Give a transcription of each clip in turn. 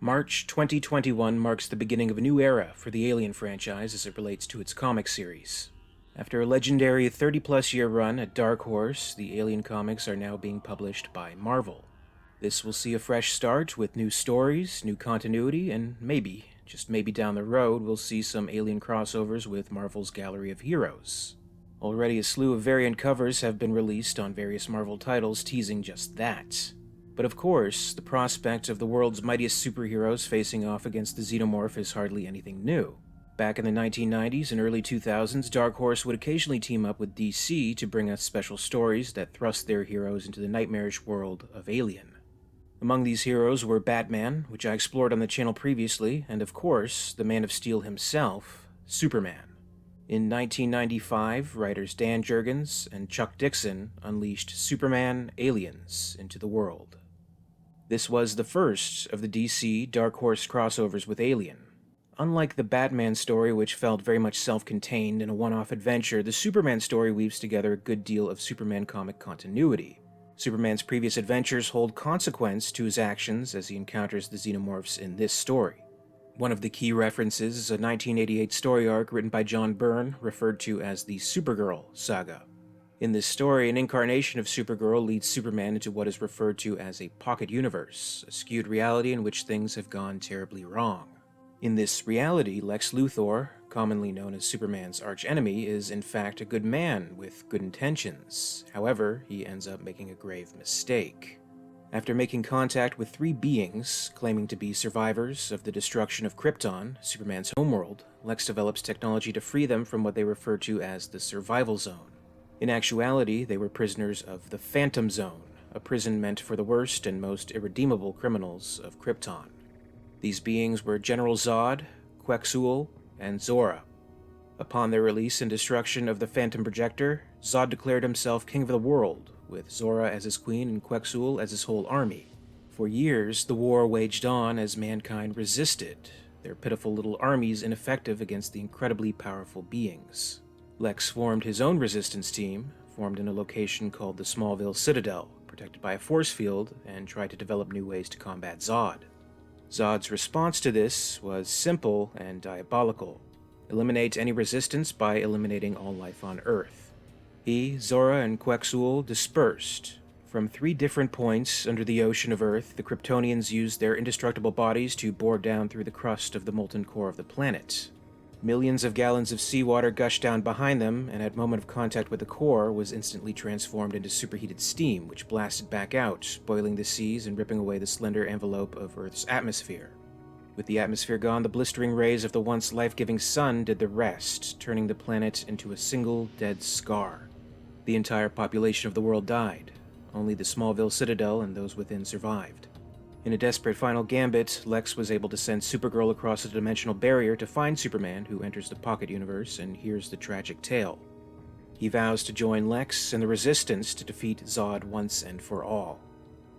March 2021 marks the beginning of a new era for the Alien franchise as it relates to its comic series. After a legendary 30-plus year run at Dark Horse, the Alien comics are now being published by Marvel. This will see a fresh start with new stories, new continuity, and maybe, just maybe down the road, we'll see some Alien crossovers with Marvel's Gallery of Heroes. Already a slew of variant covers have been released on various Marvel titles teasing just that. But of course, the prospect of the world's mightiest superheroes facing off against the Xenomorph is hardly anything new. Back in the 1990s and early 2000s, Dark Horse would occasionally team up with DC to bring us special stories that thrust their heroes into the nightmarish world of Alien. Among these heroes were Batman, which I explored on the channel previously, and of course, the Man of Steel himself, Superman. In 1995, writers Dan Jurgens and Chuck Dixon unleashed Superman Aliens into the world. This was the first of the DC Dark Horse crossovers with Alien. Unlike the Batman story, which felt very much self-contained and a one-off adventure, the Superman story weaves together a good deal of Superman comic continuity. Superman's previous adventures hold consequence to his actions as he encounters the Xenomorphs in this story. One of the key references is a 1988 story arc written by John Byrne, referred to as the Supergirl Saga. In this story, an incarnation of Supergirl leads Superman into what is referred to as a pocket universe, a skewed reality in which things have gone terribly wrong. In this reality, Lex Luthor, commonly known as Superman's archenemy, is in fact a good man with good intentions. However, he ends up making a grave mistake. After making contact with three beings, claiming to be survivors of the destruction of Krypton, Superman's homeworld, Lex develops technology to free them from what they refer to as the Survival Zone. In actuality, they were prisoners of the Phantom Zone, a prison meant for the worst and most irredeemable criminals of Krypton. These beings were General Zod, Quetzal, and Zora. Upon their release and destruction of the Phantom Projector, Zod declared himself king of the world, with Zora as his queen and Quetzal as his whole army. For years, the war waged on as mankind resisted, their pitiful little armies ineffective against the incredibly powerful beings. Lex formed his own resistance team, formed in a location called the Smallville Citadel, protected by a force field, and tried to develop new ways to combat Zod. Zod's response to this was simple and diabolical. Eliminate any resistance by eliminating all life on Earth. He, Zora, and Quetzal dispersed. From three different points under the ocean of Earth, the Kryptonians used their indestructible bodies to bore down through the crust of the molten core of the planet. Millions of gallons of seawater gushed down behind them, and at moment of contact with the core was instantly transformed into superheated steam, which blasted back out, boiling the seas and ripping away the slender envelope of Earth's atmosphere. With the atmosphere gone, the blistering rays of the once life-giving sun did the rest, turning the planet into a single dead scar. The entire population of the world died. Only the Smallville Citadel and those within survived. In a desperate final gambit, Lex was able to send Supergirl across a dimensional barrier to find Superman, who enters the Pocket Universe and hears the tragic tale. He vows to join Lex and the Resistance to defeat Zod once and for all.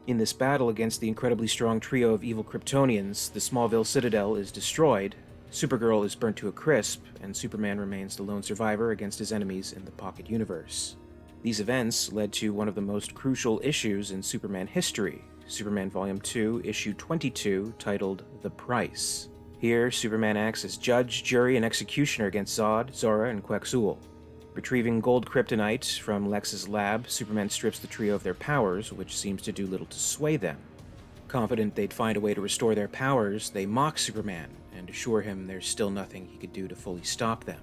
In this battle against the incredibly strong trio of evil Kryptonians, the Smallville Citadel is destroyed, Supergirl is burnt to a crisp, and Superman remains the lone survivor against his enemies in the Pocket Universe. These events led to one of the most crucial issues in Superman history, Superman Volume 2, Issue 22, titled The Price. Here, Superman acts as judge, jury, and executioner against Zod, Zora, and Quetzal. Retrieving gold kryptonite from Lex's lab, Superman strips the trio of their powers, which seems to do little to sway them. Confident they'd find a way to restore their powers, they mock Superman and assure him there's still nothing he could do to fully stop them.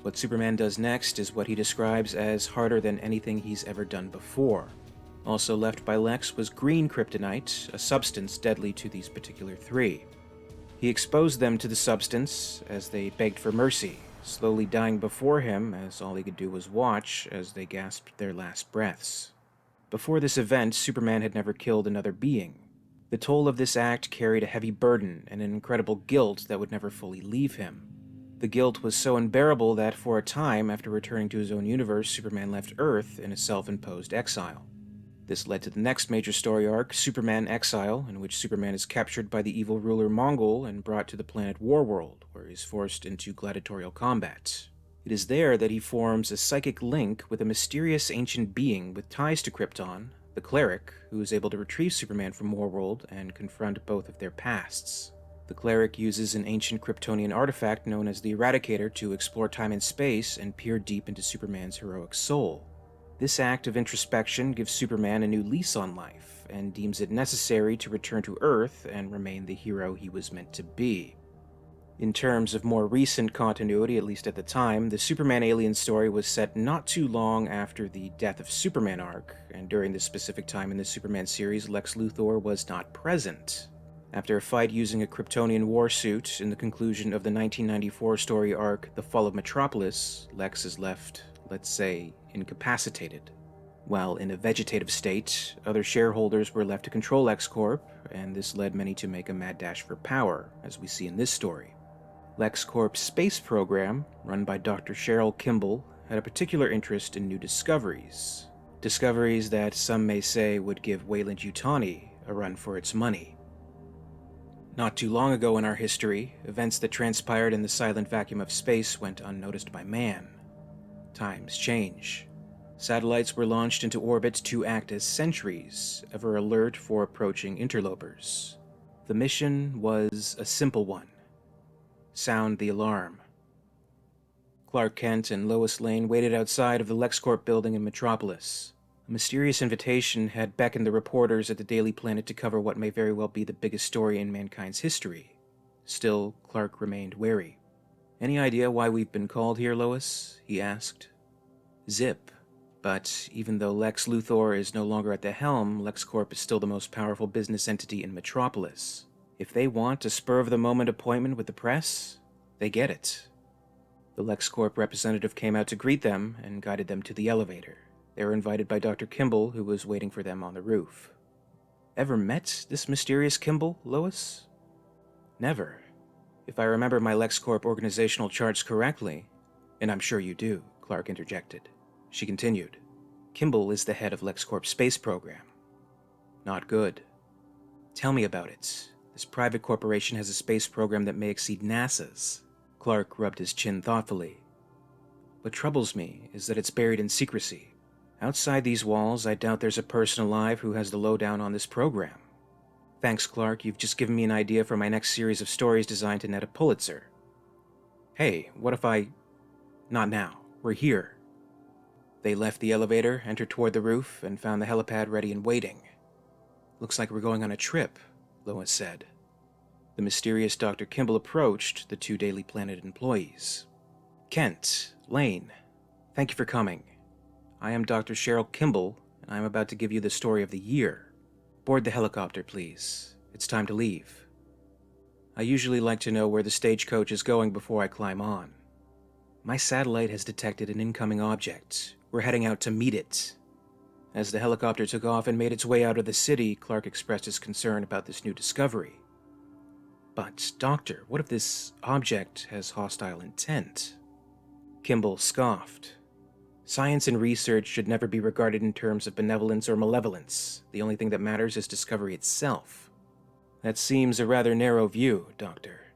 What Superman does next is what he describes as harder than anything he's ever done before. Also left by Lex was green kryptonite, a substance deadly to these particular three. He exposed them to the substance as they begged for mercy, slowly dying before him as all he could do was watch as they gasped their last breaths. Before this event, Superman had never killed another being. The toll of this act carried a heavy burden and an incredible guilt that would never fully leave him. The guilt was so unbearable that for a time, after returning to his own universe, Superman left Earth in a self-imposed exile. This led to the next major story arc, Superman Exile, in which Superman is captured by the evil ruler Mongol and brought to the planet Warworld, where he is forced into gladiatorial combat. It is there that he forms a psychic link with a mysterious ancient being with ties to Krypton, the cleric, who is able to retrieve Superman from Warworld and confront both of their pasts. The cleric uses an ancient Kryptonian artifact known as the Eradicator to explore time and space and peer deep into Superman's heroic soul. This act of introspection gives Superman a new lease on life, and deems it necessary to return to Earth and remain the hero he was meant to be. In terms of more recent continuity, at least at the time, the Superman Alien story was set not too long after the Death of Superman arc, and during this specific time in the Superman series, Lex Luthor was not present. After a fight using a Kryptonian warsuit in the conclusion of the 1994 story arc The Fall of Metropolis, Lex is left, let's say, incapacitated. While in a vegetative state, other shareholders were left to control LexCorp, and this led many to make a mad dash for power, as we see in this story. LexCorp's space program, run by Dr. Cheryl Kimball, had a particular interest in new discoveries. Discoveries that some may say would give YUTANI a run for its money. Not too long ago in our history, events that transpired in the silent vacuum of space went unnoticed by man. Times change. Satellites were launched into orbit to act as sentries, ever alert for approaching interlopers. The mission was a simple one. Sound the alarm. Clark Kent and Lois Lane waited outside of the LexCorp building in Metropolis. A mysterious invitation had beckoned the reporters at the Daily Planet to cover what may very well be the biggest story in mankind's history. Still, Clark remained wary. "Any idea why we've been called here, Lois?" he asked. "Zip. But even though Lex Luthor is no longer at the helm, LexCorp is still the most powerful business entity in Metropolis. If they want a spur-of-the-moment appointment with the press, they get it." The LexCorp representative came out to greet them and guided them to the elevator. They were invited by Dr. Kimball, who was waiting for them on the roof. "Ever met this mysterious Kimball, Lois?" "Never. If I remember my LexCorp organizational charts correctly," "And I'm sure you do," Clark interjected. She continued, "Kimball is the head of LexCorp's space program." "Not good." "Tell me about it. This private corporation has a space program that may exceed NASA's." Clark rubbed his chin thoughtfully. "What troubles me is that it's buried in secrecy. Outside these walls, I doubt there's a person alive who has the lowdown on this program." "Thanks, Clark. You've just given me an idea for my next series of stories designed to net a Pulitzer." "Hey, what if I..." "Not now. We're here." They left the elevator, entered toward the roof, and found the helipad ready and waiting. "Looks like we're going on a trip," Lois said. The mysterious Dr. Kimball approached the two Daily Planet employees. "Kent, Lane, thank you for coming. I am Dr. Cheryl Kimball, and I am about to give you the story of the year. Board the helicopter, please. It's time to leave. I usually like to know where the stagecoach is going before I climb on. My satellite has detected an incoming object. We're heading out to meet it." As the helicopter took off and made its way out of the city, Clark expressed his concern about this new discovery. "But, Doctor, what if this object has hostile intent?" Kimball scoffed. "Science and research should never be regarded in terms of benevolence or malevolence. The only thing that matters is discovery itself." "That seems a rather narrow view, Doctor."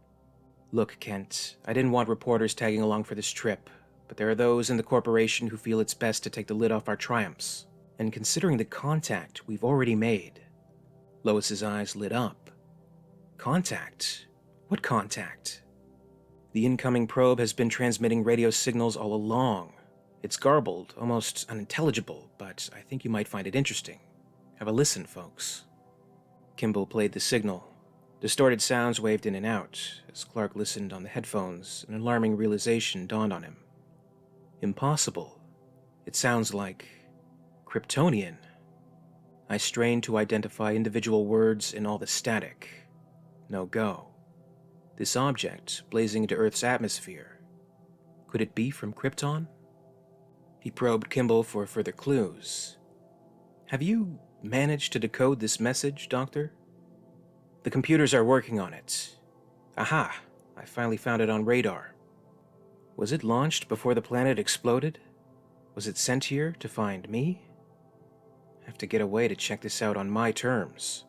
"Look, Kent, I didn't want reporters tagging along for this trip, but there are those in the corporation who feel it's best to take the lid off our triumphs. And considering the contact we've already made..." Lois's eyes lit up. "Contact? What contact?" "The incoming probe has been transmitting radio signals all along. It's garbled, almost unintelligible, but I think you might find it interesting. Have a listen, folks." Kimball played the signal. Distorted sounds waved in and out. As Clark listened on the headphones, an alarming realization dawned on him. Impossible. It sounds like Kryptonian. I strained to identify individual words in all the static. No go. This object, blazing into Earth's atmosphere. Could it be from Krypton? He probed Kimball for further clues. "Have you managed to decode this message, Doctor?" "The computers are working on it. Aha! I finally found it on radar." "Was it launched before the planet exploded? Was it sent here to find me? Have to get away to check this out on my terms."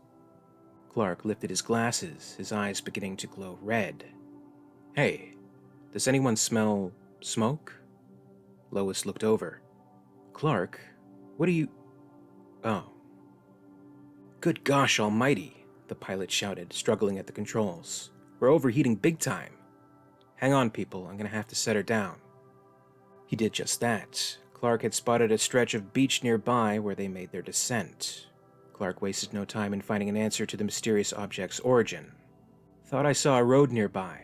Clark lifted his glasses, his eyes beginning to glow red. "Hey, does anyone smell smoke?" Lois looked over. "Clark, what do you..." "Oh, Good gosh almighty, the pilot shouted, struggling at the controls. We're overheating big time. Hang on, people, I'm gonna have to set her down. He did just that. Clark had spotted a stretch of beach nearby where they made their descent. Clark wasted no time in finding an answer to the mysterious object's origin. Thought I saw a road nearby.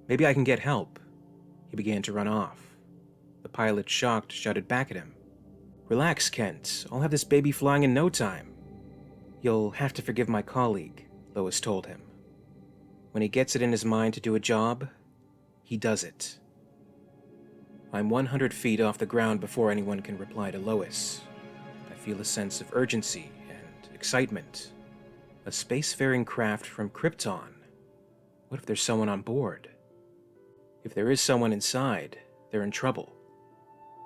Maybe I can get help. He began to run off. The pilot, shocked, shouted back at him. Relax, Kent. I'll have this baby flying in no time. You'll have to forgive my colleague, Lois told him. When he gets it in his mind to do a job, he does it. I'm 100 feet off the ground before anyone can reply to Lois. I feel a sense of urgency and excitement. A spacefaring craft from Krypton. What if there's someone on board? If there is someone inside, they're in trouble.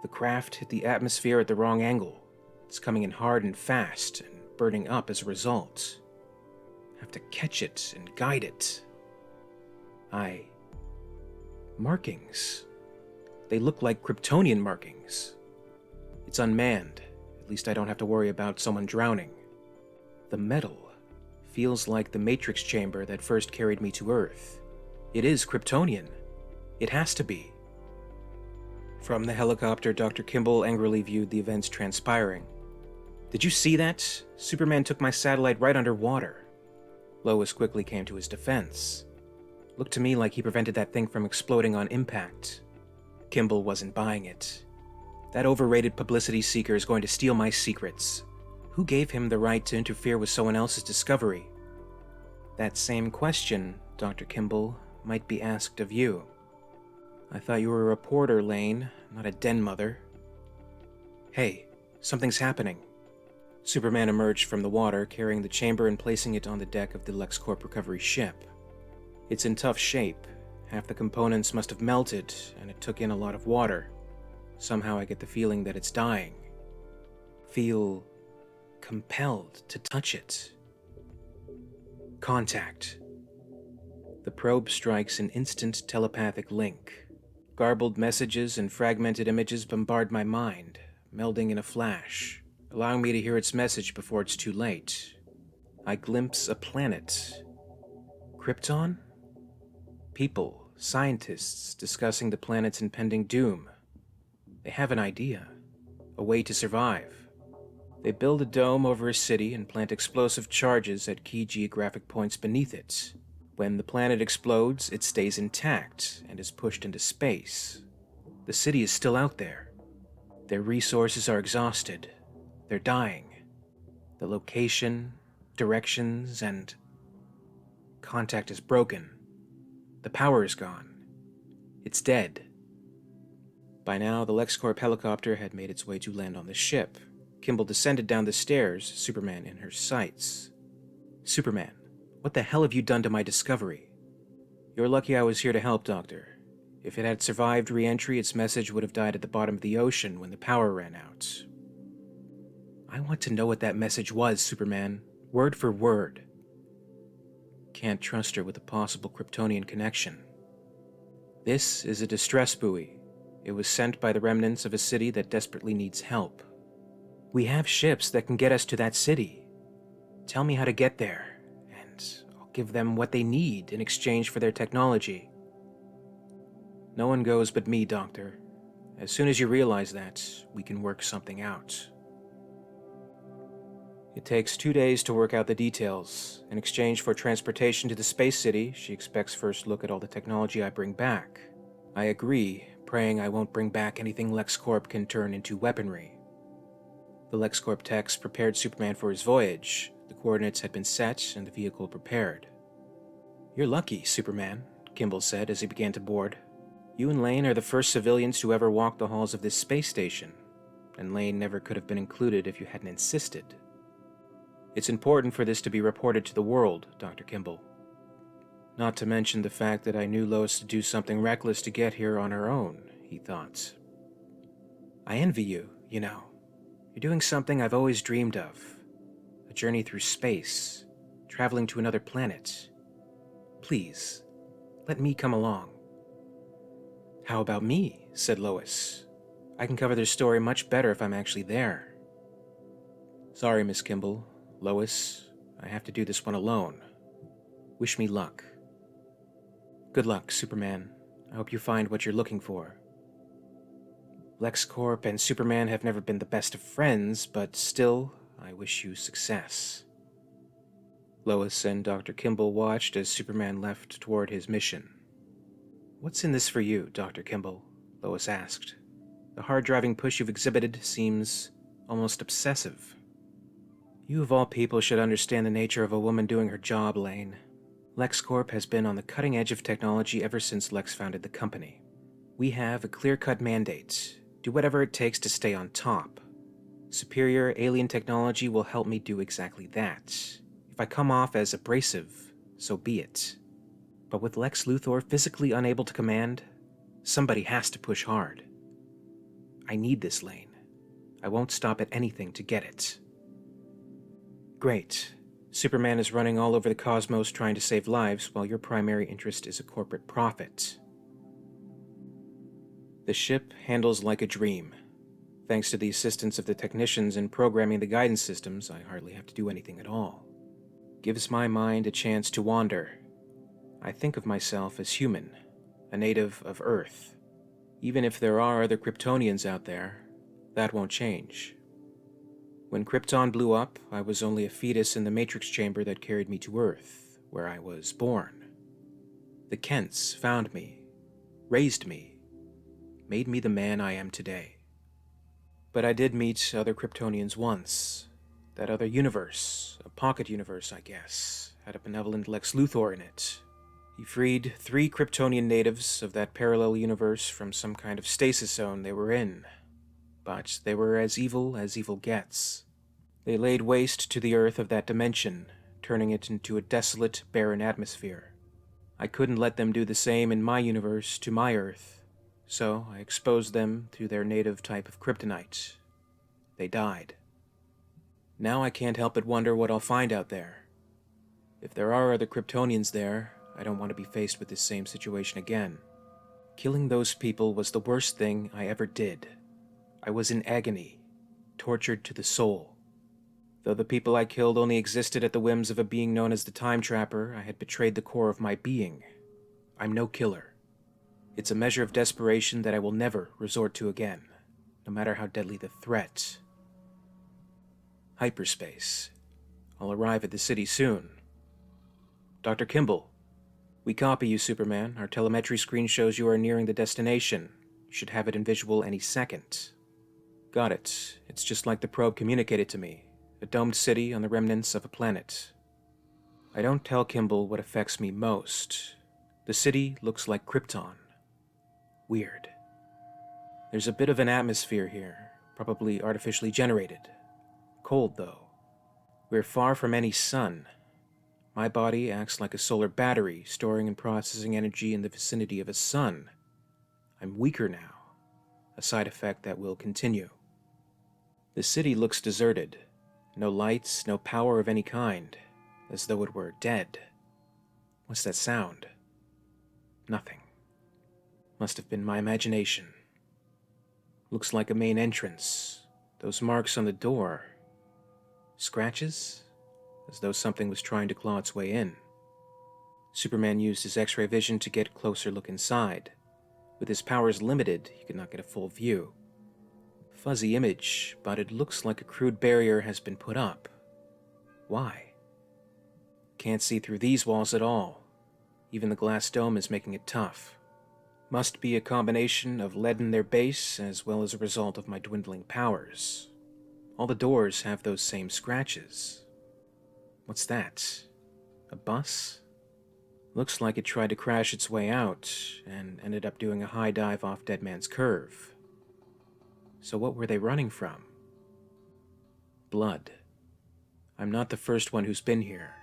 The craft hit the atmosphere at the wrong angle. It's coming in hard and fast, and burning up as a result. Have to catch it and guide it. Markings. They look like Kryptonian markings. It's unmanned. At least I don't have to worry about someone drowning. The metal feels like the matrix chamber that first carried me to Earth. It is Kryptonian. It has to be. From the helicopter, Dr. Kimball angrily viewed the events transpiring. Did you see that? Superman took my satellite right underwater. Lois quickly came to his defense. Looked to me like he prevented that thing from exploding on impact. Kimball wasn't buying it. That overrated publicity seeker is going to steal my secrets. Who gave him the right to interfere with someone else's discovery? That same question, Dr. Kimball, might be asked of you. I thought you were a reporter, Lane, not a den mother. Hey, something's happening. Superman emerged from the water, carrying the chamber and placing it on the deck of the LexCorp recovery ship. It's in tough shape. Half the components must have melted, and it took in a lot of water. Somehow I get the feeling that it's dying. Feel compelled to touch it. Contact. The probe strikes an instant telepathic link. Garbled messages and fragmented images bombard my mind, melding in a flash, allowing me to hear its message before it's too late. I glimpse a planet. Krypton? People, scientists, discussing the planet's impending doom. They have an idea, a way to survive. They build a dome over a city and plant explosive charges at key geographic points beneath it. When the planet explodes, it stays intact and is pushed into space. The city is still out there. Their resources are exhausted. They're dying. The location, directions, and contact is broken. The power is gone. It's dead. By now, the LexCorp helicopter had made its way to land on the ship. Kimball descended down the stairs, Superman in her sights. Superman, what the hell have you done to my discovery? You're lucky I was here to help, Doctor. If it had survived re-entry, its message would have died at the bottom of the ocean when the power ran out. I want to know what that message was, Superman. Word for word. Can't trust her with a possible Kryptonian connection. This is a distress buoy. It was sent by the remnants of a city that desperately needs help. We have ships that can get us to that city. Tell me how to get there, and I'll give them what they need in exchange for their technology. No one goes but me, Doctor. As soon as you realize that, we can work something out. It takes 2 days to work out the details. In exchange for transportation to the space city, she expects first look at all the technology I bring back. I agree, praying I won't bring back anything LexCorp can turn into weaponry. The LexCorp techs prepared Superman for his voyage. The coordinates had been set and the vehicle prepared. You're lucky, Superman, Kimball said as he began to board. You and Lane are the first civilians to ever walk the halls of this space station, and Lane never could have been included if you hadn't insisted. It's important for this to be reported to the world, Dr. Kimball. Not to mention the fact that I knew Lois to do something reckless to get here on her own, he thought. I envy you, you know. You're doing something I've always dreamed of. A journey through space, traveling to another planet. Please, let me come along. How about me? Said Lois. I can cover their story much better if I'm actually there. Sorry, Miss Kimball. Lois, I have to do this one alone. Wish me luck. Good luck, Superman. I hope you find what you're looking for. LexCorp and Superman have never been the best of friends, but still, I wish you success. Lois and Dr. Kimball watched as Superman left toward his mission. What's in this for you, Dr. Kimball? Lois asked. The hard-driving push you've exhibited seems almost obsessive. You of all people should understand the nature of a woman doing her job, Lane. LexCorp has been on the cutting edge of technology ever since Lex founded the company. We have a clear-cut mandate. Do whatever it takes to stay on top. Superior alien technology will help me do exactly that. If I come off as abrasive, so be it. But with Lex Luthor physically unable to command, somebody has to push hard. I need this, Lane. I won't stop at anything to get it. Great. Superman is running all over the cosmos trying to save lives, while your primary interest is a corporate profit. The ship handles like a dream. Thanks to the assistance of the technicians in programming the guidance systems, I hardly have to do anything at all. Gives my mind a chance to wander. I think of myself as human, a native of Earth. Even if there are other Kryptonians out there, that won't change. When Krypton blew up, I was only a fetus in the matrix chamber that carried me to Earth, where I was born. The Kents found me, raised me, made me the man I am today. But I did meet other Kryptonians once. That other universe, a pocket universe, I guess, had a benevolent Lex Luthor in it. He freed 3 Kryptonian natives of that parallel universe from some kind of stasis zone they were in. But they were as evil gets. They laid waste to the Earth of that dimension, turning it into a desolate, barren atmosphere. I couldn't let them do the same in my universe to my Earth, so I exposed them to their native type of kryptonite. They died. Now I can't help but wonder what I'll find out there. If there are other Kryptonians there, I don't want to be faced with this same situation again. Killing those people was the worst thing I ever did. I was in agony, tortured to the soul. Though the people I killed only existed at the whims of a being known as the Time Trapper, I had betrayed the core of my being. I'm no killer. It's a measure of desperation that I will never resort to again, no matter how deadly the threat. Hyperspace. I'll arrive at the city soon. Dr. Kimball. We copy you, Superman. Our telemetry screen shows you are nearing the destination. You should have it in visual any second. Got it. It's just like the probe communicated to me. A domed city on the remnants of a planet. I don't tell Kimball what affects me most. The city looks like Krypton. Weird. There's a bit of an atmosphere here, probably artificially generated. Cold, though. We're far from any sun. My body acts like a solar battery, storing and processing energy in the vicinity of a sun. I'm weaker now, a side effect that will continue. The city looks deserted. No lights, no power of any kind, as though it were dead. What's that sound? Nothing. Must have been my imagination. Looks like a main entrance. Those marks on the door. Scratches? As though something was trying to claw its way in. Superman used his X-ray vision to get a closer look inside. With his powers limited, he could not get a full view. Fuzzy image, but it looks like a crude barrier has been put up. Why? Can't see through these walls at all. Even the glass dome is making it tough. Must be a combination of lead in their base, as well as a result of my dwindling powers. All the doors have those same scratches. What's that? A bus? Looks like it tried to crash its way out, and ended up doing a high dive off Dead Man's Curve. So what were they running from? Blood. I'm not the first one who's been here.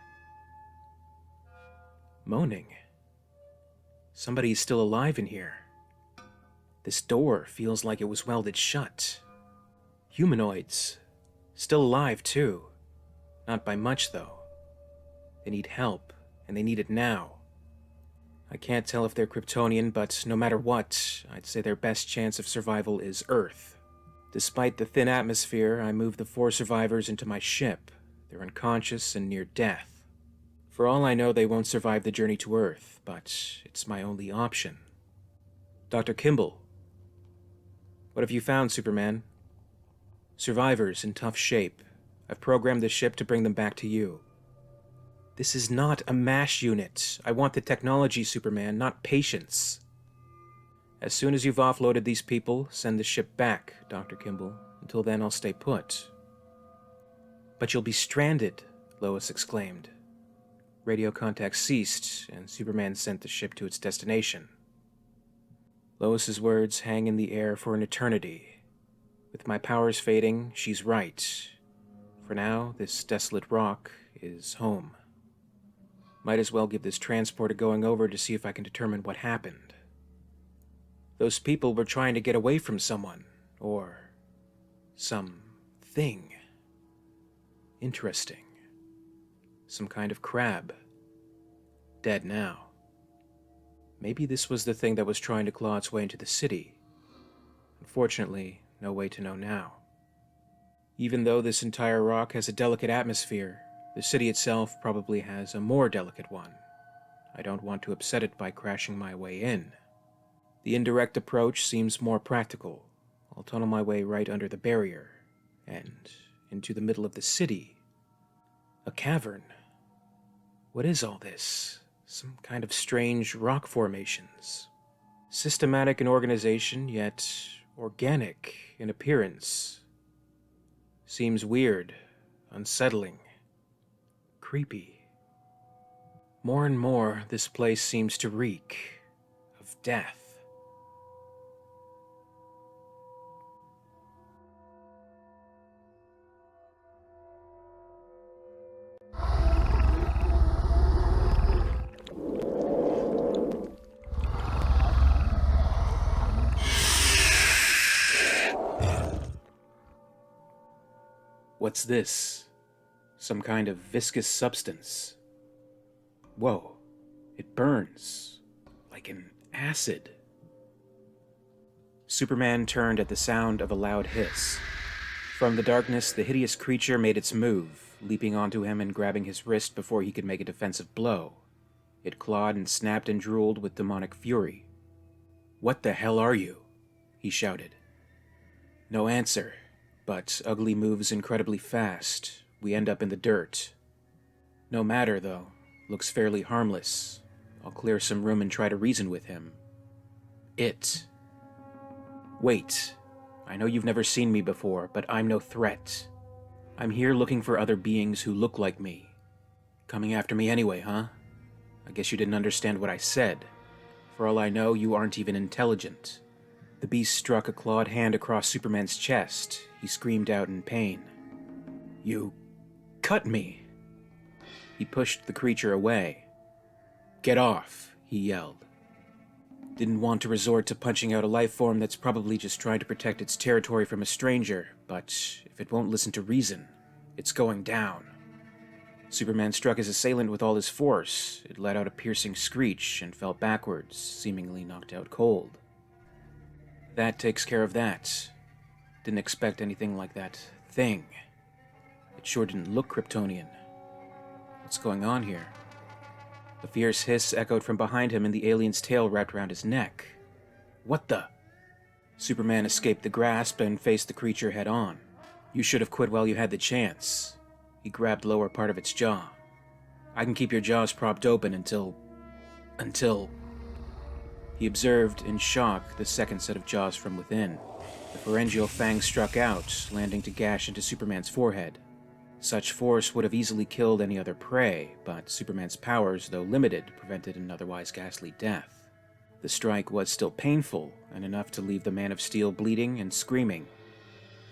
Moaning. Somebody's still alive in here. This door feels like it was welded shut. Humanoids. Still alive, too. Not by much, though. They need help, and they need it now. I can't tell if they're Kryptonian, but no matter what, I'd say their best chance of survival is Earth. Despite the thin atmosphere, I moved the 4 survivors into my ship. They're unconscious and near death. For all I know, they won't survive the journey to Earth, but it's my only option. Dr. Kimball. What have you found, Superman? Survivors in tough shape. I've programmed the ship to bring them back to you. This is not a MASH unit. I want the technology, Superman, not patients. As soon as you've offloaded these people, send the ship back, Dr. Kimball. Until then, I'll stay put. But you'll be stranded, Lois exclaimed. Radio contact ceased, and Superman sent the ship to its destination. Lois's words hang in the air for an eternity. With my powers fading, she's right. For now, this desolate rock is home. Might as well give this transport a going over to see if I can determine what happened. Those people were trying to get away from someone, or something. Interesting. Some kind of crab. Dead now. Maybe this was the thing that was trying to claw its way into the city. Unfortunately, no way to know now. Even though this entire rock has a delicate atmosphere, the city itself probably has a more delicate one. I don't want to upset it by crashing my way in. The indirect approach seems more practical. I'll tunnel my way right under the barrier, and into the middle of the city. A cavern. What is all this? Some kind of strange rock formations. Systematic in organization, yet organic in appearance. Seems weird, unsettling, creepy. More and more, this place seems to reek of death. What's this? Some kind of viscous substance. Whoa, it burns like an acid. Superman turned at the sound of a loud hiss. From the darkness, the hideous creature made its move, leaping onto him and grabbing his wrist before he could make a defensive blow. It clawed and snapped and drooled with demonic fury. "What the hell are you?" he shouted. No answer. But Ugly moves incredibly fast. We end up in the dirt. No matter, though. Looks fairly harmless. I'll clear some room and try to reason with him. Wait. I know you've never seen me before, but I'm no threat. I'm here looking for other beings who look like me. Coming after me anyway, huh? I guess you didn't understand what I said. For all I know, you aren't even intelligent. The beast struck a clawed hand across Superman's chest. He screamed out in pain. "You cut me!" He pushed the creature away. "Get off," he yelled. Didn't want to resort to punching out a life form that's probably just trying to protect its territory from a stranger, but if it won't listen to reason, it's going down. Superman struck his assailant with all his force. It let out a piercing screech and fell backwards, seemingly knocked out cold. That takes care of that. Didn't expect anything like that thing. It sure didn't look Kryptonian. What's going on here? A fierce hiss echoed from behind him and the alien's tail wrapped around his neck. What the? Superman escaped the grasp and faced the creature head on. You should have quit while you had the chance. He grabbed the lower part of its jaw. I can keep your jaws propped open until... He observed, in shock, the second set of jaws from within. The pharyngeal fangs struck out, landing to gash into Superman's forehead. Such force would have easily killed any other prey, but Superman's powers, though limited, prevented an otherwise ghastly death. The strike was still painful, and enough to leave the Man of Steel bleeding and screaming.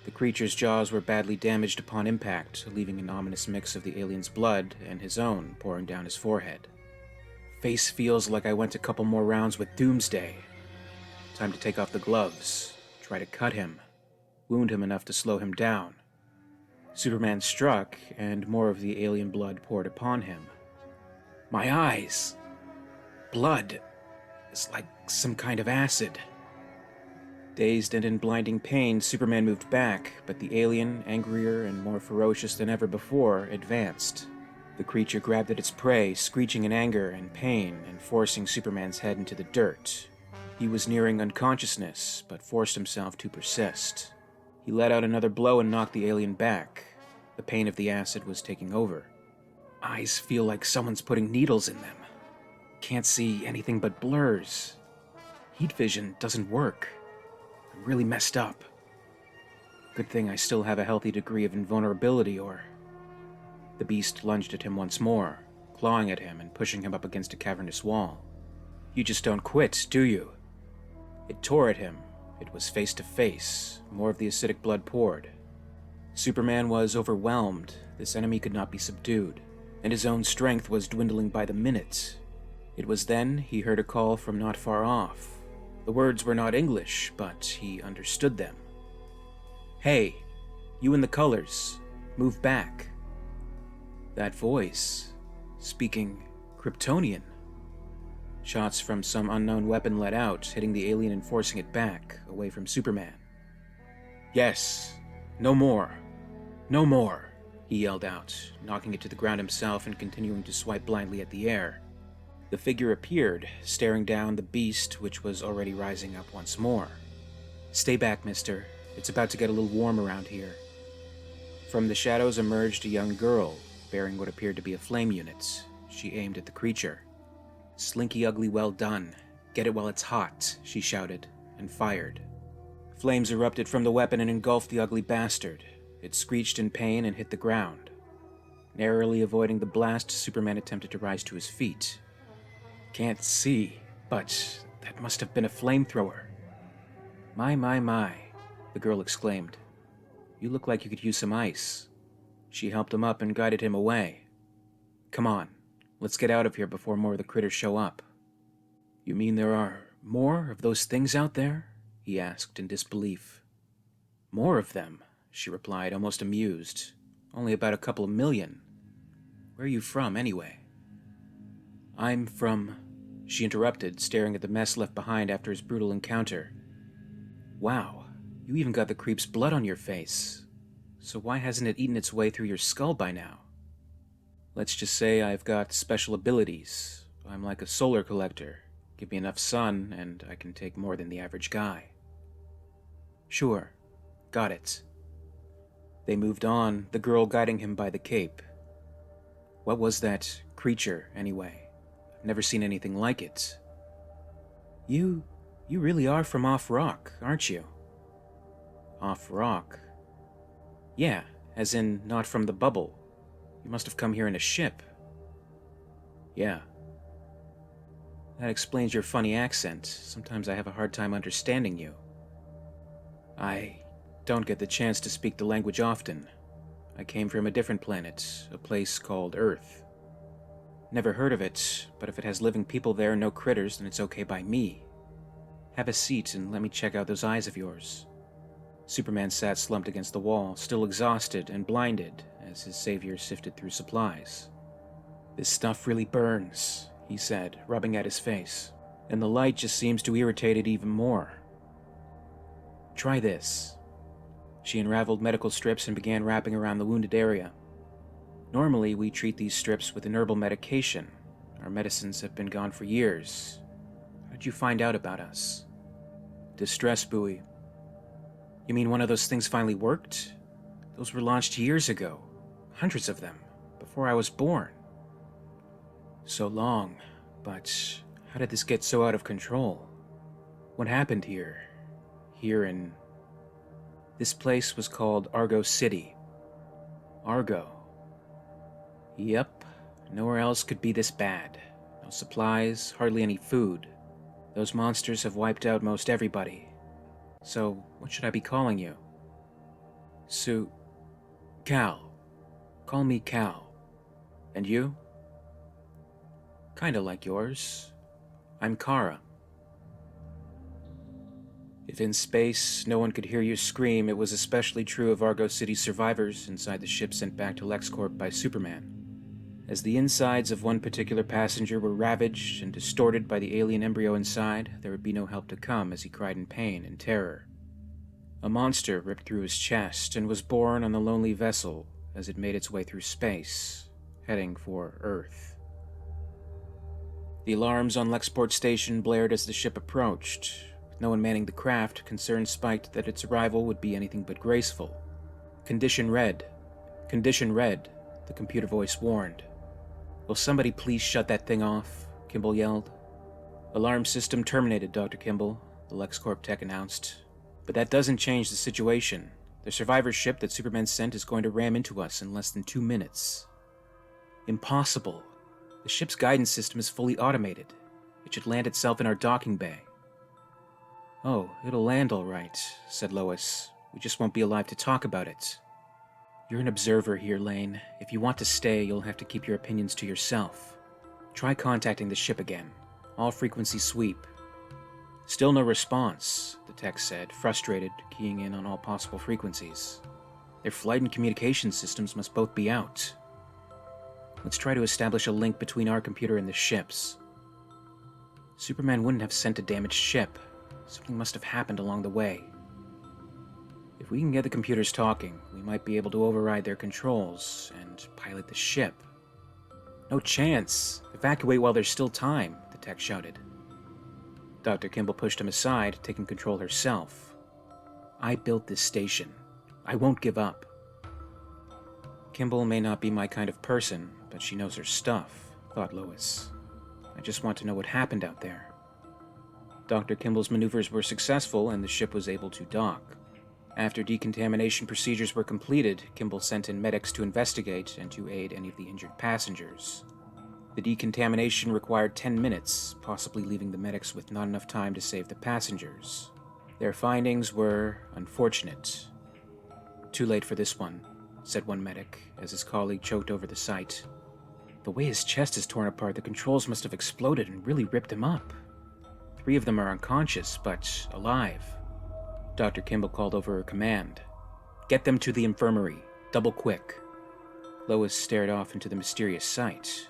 The creature's jaws were badly damaged upon impact, leaving an ominous mix of the alien's blood and his own pouring down his forehead. Face feels like I went a couple more rounds with Doomsday. Time to take off the gloves, try to cut him, wound him enough to slow him down. Superman struck, and more of the alien blood poured upon him. My eyes! Blood! It's like some kind of acid. Dazed and in blinding pain, Superman moved back, but the alien, angrier and more ferocious than ever before, advanced. The creature grabbed at its prey, screeching in anger and pain and forcing Superman's head into the dirt. He was nearing unconsciousness, but forced himself to persist. He let out another blow and knocked the alien back. The pain of the acid was taking over. Eyes feel like someone's putting needles in them. Can't see anything but blurs. Heat vision doesn't work. I'm really messed up. Good thing I still have a healthy degree of invulnerability, or... The beast lunged at him once more, clawing at him and pushing him up against a cavernous wall. You just don't quit, do you? It tore at him. It was face to face. More of the acidic blood poured. Superman was overwhelmed. This enemy could not be subdued, and his own strength was dwindling by the minute. It was then he heard a call from not far off. The words were not English, but he understood them. Hey, you in the colors, move back. That voice, speaking Kryptonian. Shots from some unknown weapon let out, hitting the alien and forcing it back, away from Superman. Yes, no more. No more, he yelled out, knocking it to the ground himself and continuing to swipe blindly at the air. The figure appeared, staring down the beast, which was already rising up once more. Stay back, mister. It's about to get a little warm around here. From the shadows emerged a young girl, bearing what appeared to be a flame unit. She aimed at the creature. Slinky ugly, well done. Get it while it's hot, she shouted, and fired. Flames erupted from the weapon and engulfed the ugly bastard. It screeched in pain and hit the ground. Narrowly avoiding the blast, Superman attempted to rise to his feet. Can't see, but that must have been a flamethrower. My, the girl exclaimed. You look like you could use some ice. She helped him up and guided him away. Come on, let's get out of here before more of the critters show up. You mean there are more of those things out there? He asked in disbelief. More of them, she replied, almost amused. Only about a couple of million. Where are you from, anyway? I'm from... She interrupted, staring at the mess left behind after his brutal encounter. Wow, you even got the creep's blood on your face. So why hasn't it eaten its way through your skull by now? Let's just say I've got special abilities. I'm like a solar collector. Give me enough sun, and I can take more than the average guy. Sure, got it. They moved on, the girl guiding him by the cape. What was that creature, anyway? I've never seen anything like it. You really are from off-rock, aren't you? Off-rock? Yeah, as in not from the bubble. You must have come here in a ship. Yeah. That explains your funny accent. Sometimes I have a hard time understanding you. I don't get the chance to speak the language often. I came from a different planet, a place called Earth. Never heard of it, but if it has living people there and no critters, then it's okay by me. Have a seat and let me check out those eyes of yours. Superman sat slumped against the wall, still exhausted and blinded, as his savior sifted through supplies. This stuff really burns, he said, rubbing at his face, and the light just seems to irritate it even more. Try this. She unraveled medical strips and began wrapping around the wounded area. Normally, we treat these strips with an herbal medication. Our medicines have been gone for years. How did you find out about us? Distress buoy. You mean one of those things finally worked? Those were launched years ago. Hundreds of them, before I was born. So long, but how did this get so out of control? What happened here? Here in... This place was called Argo City. Argo. Yep, nowhere else could be this bad. No supplies, hardly any food. Those monsters have wiped out most everybody. So, what should I be calling you? Cal. Call me Cal. And you? Kinda like yours. I'm Kara. If in space no one could hear you scream, it was especially true of Argo City's survivors inside the ship sent back to LexCorp by Superman. As the insides of one particular passenger were ravaged and distorted by the alien embryo inside, there would be no help to come as he cried in pain and terror. A monster ripped through his chest and was born on the lonely vessel as it made its way through space, heading for Earth. The alarms on LexPort Station blared as the ship approached. With no one manning the craft, concern spiked that its arrival would be anything but graceful. Condition red. Condition red, the computer voice warned. "Will somebody please shut that thing off?" Kimball yelled. "Alarm system terminated, Dr. Kimball," the LexCorp tech announced. "But that doesn't change the situation. The survivor ship that Superman sent is going to ram into us in less than 2 minutes." "Impossible. The ship's guidance system is fully automated. It should land itself in our docking bay." "Oh, it'll land all right," said Lois. "We just won't be alive to talk about it." "You're an observer here, Lane. If you want to stay, you'll have to keep your opinions to yourself. Try contacting the ship again. All frequency sweep." "Still no response," the tech said, frustrated, keying in on all possible frequencies. "Their flight and communication systems must both be out. Let's try to establish a link between our computer and the ship's." "Superman wouldn't have sent a damaged ship. Something must have happened along the way. If we can get the computers talking, we might be able to override their controls and pilot the ship." "No chance! Evacuate while there's still time," the tech shouted. Dr. Kimball pushed him aside, taking control herself. "I built this station. I won't give up." Kimball may not be my kind of person, but she knows her stuff, thought Lois. "I just want to know what happened out there." Dr. Kimball's maneuvers were successful, and the ship was able to dock. After decontamination procedures were completed, Kimball sent in medics to investigate and to aid any of the injured passengers. The decontamination required 10 minutes, possibly leaving the medics with not enough time to save the passengers. Their findings were unfortunate. "Too late for this one," said one medic, as his colleague choked over the sight. "The way his chest is torn apart, the controls must have exploded and really ripped him up. 3 of them are unconscious, but alive." Dr. Kimball called over her command. "Get them to the infirmary. Double quick." Lois stared off into the mysterious sight.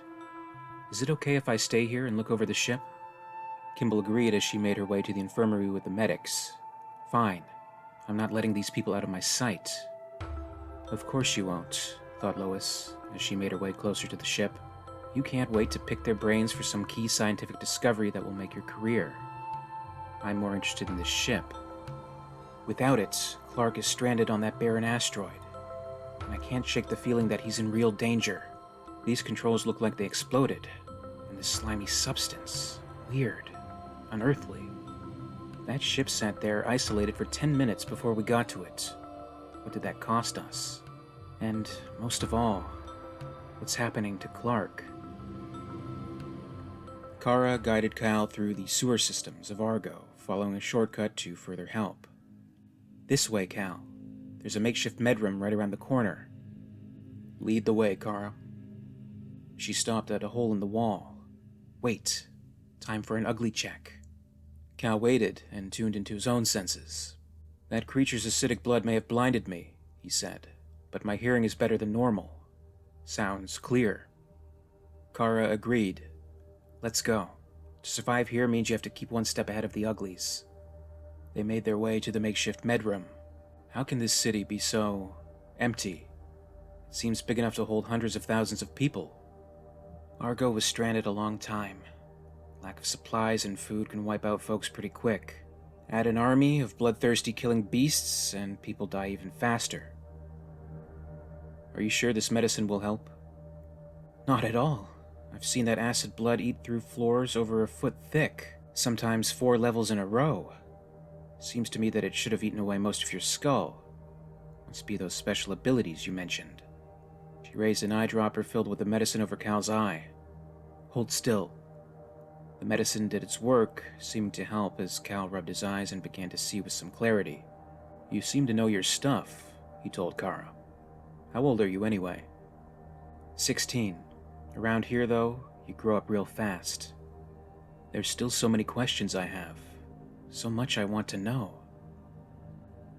"Is it okay if I stay here and look over the ship?" Kimball agreed as she made her way to the infirmary with the medics. "Fine. I'm not letting these people out of my sight." "Of course you won't," thought Lois, as she made her way closer to the ship. "You can't wait to pick their brains for some key scientific discovery that will make your career. I'm more interested in this ship. Without it, Clark is stranded on that barren asteroid, and I can't shake the feeling that he's in real danger. These controls look like they exploded, and this slimy substance, weird, unearthly. That ship sat there isolated for 10 minutes before we got to it. What did that cost us? And, most of all, what's happening to Clark?" Kara guided Cal through the sewer systems of Argo, following a shortcut to further help. "This way, Cal. There's a makeshift medroom right around the corner." "Lead the way, Kara." She stopped at a hole in the wall. "Wait. Time for an ugly check." Cal waited and tuned into his own senses. "That creature's acidic blood may have blinded me," he said, "but my hearing is better than normal. Sounds clear." Kara agreed. "Let's go. To survive here means you have to keep one step ahead of the uglies." They made their way to the makeshift medroom. How can this city be so empty? It seems big enough to hold hundreds of thousands of people. Argo was stranded a long time. Lack of supplies and food can wipe out folks pretty quick. Add an army of bloodthirsty killing beasts, and people die even faster. "Are you sure this medicine will help?" "Not at all. I've seen that acid blood eat through floors over a foot thick, sometimes 4 levels in a row. Seems to me that it should have eaten away most of your skull. Must be those special abilities you mentioned." She raised an eyedropper filled with the medicine over Cal's eye. "Hold still." The medicine did its work, seeming to help as Cal rubbed his eyes and began to see with some clarity. "You seem to know your stuff," he told Kara. "How old are you anyway?" 16. Around here, though, you grow up real fast. There's still so many questions I have. So much I want to know.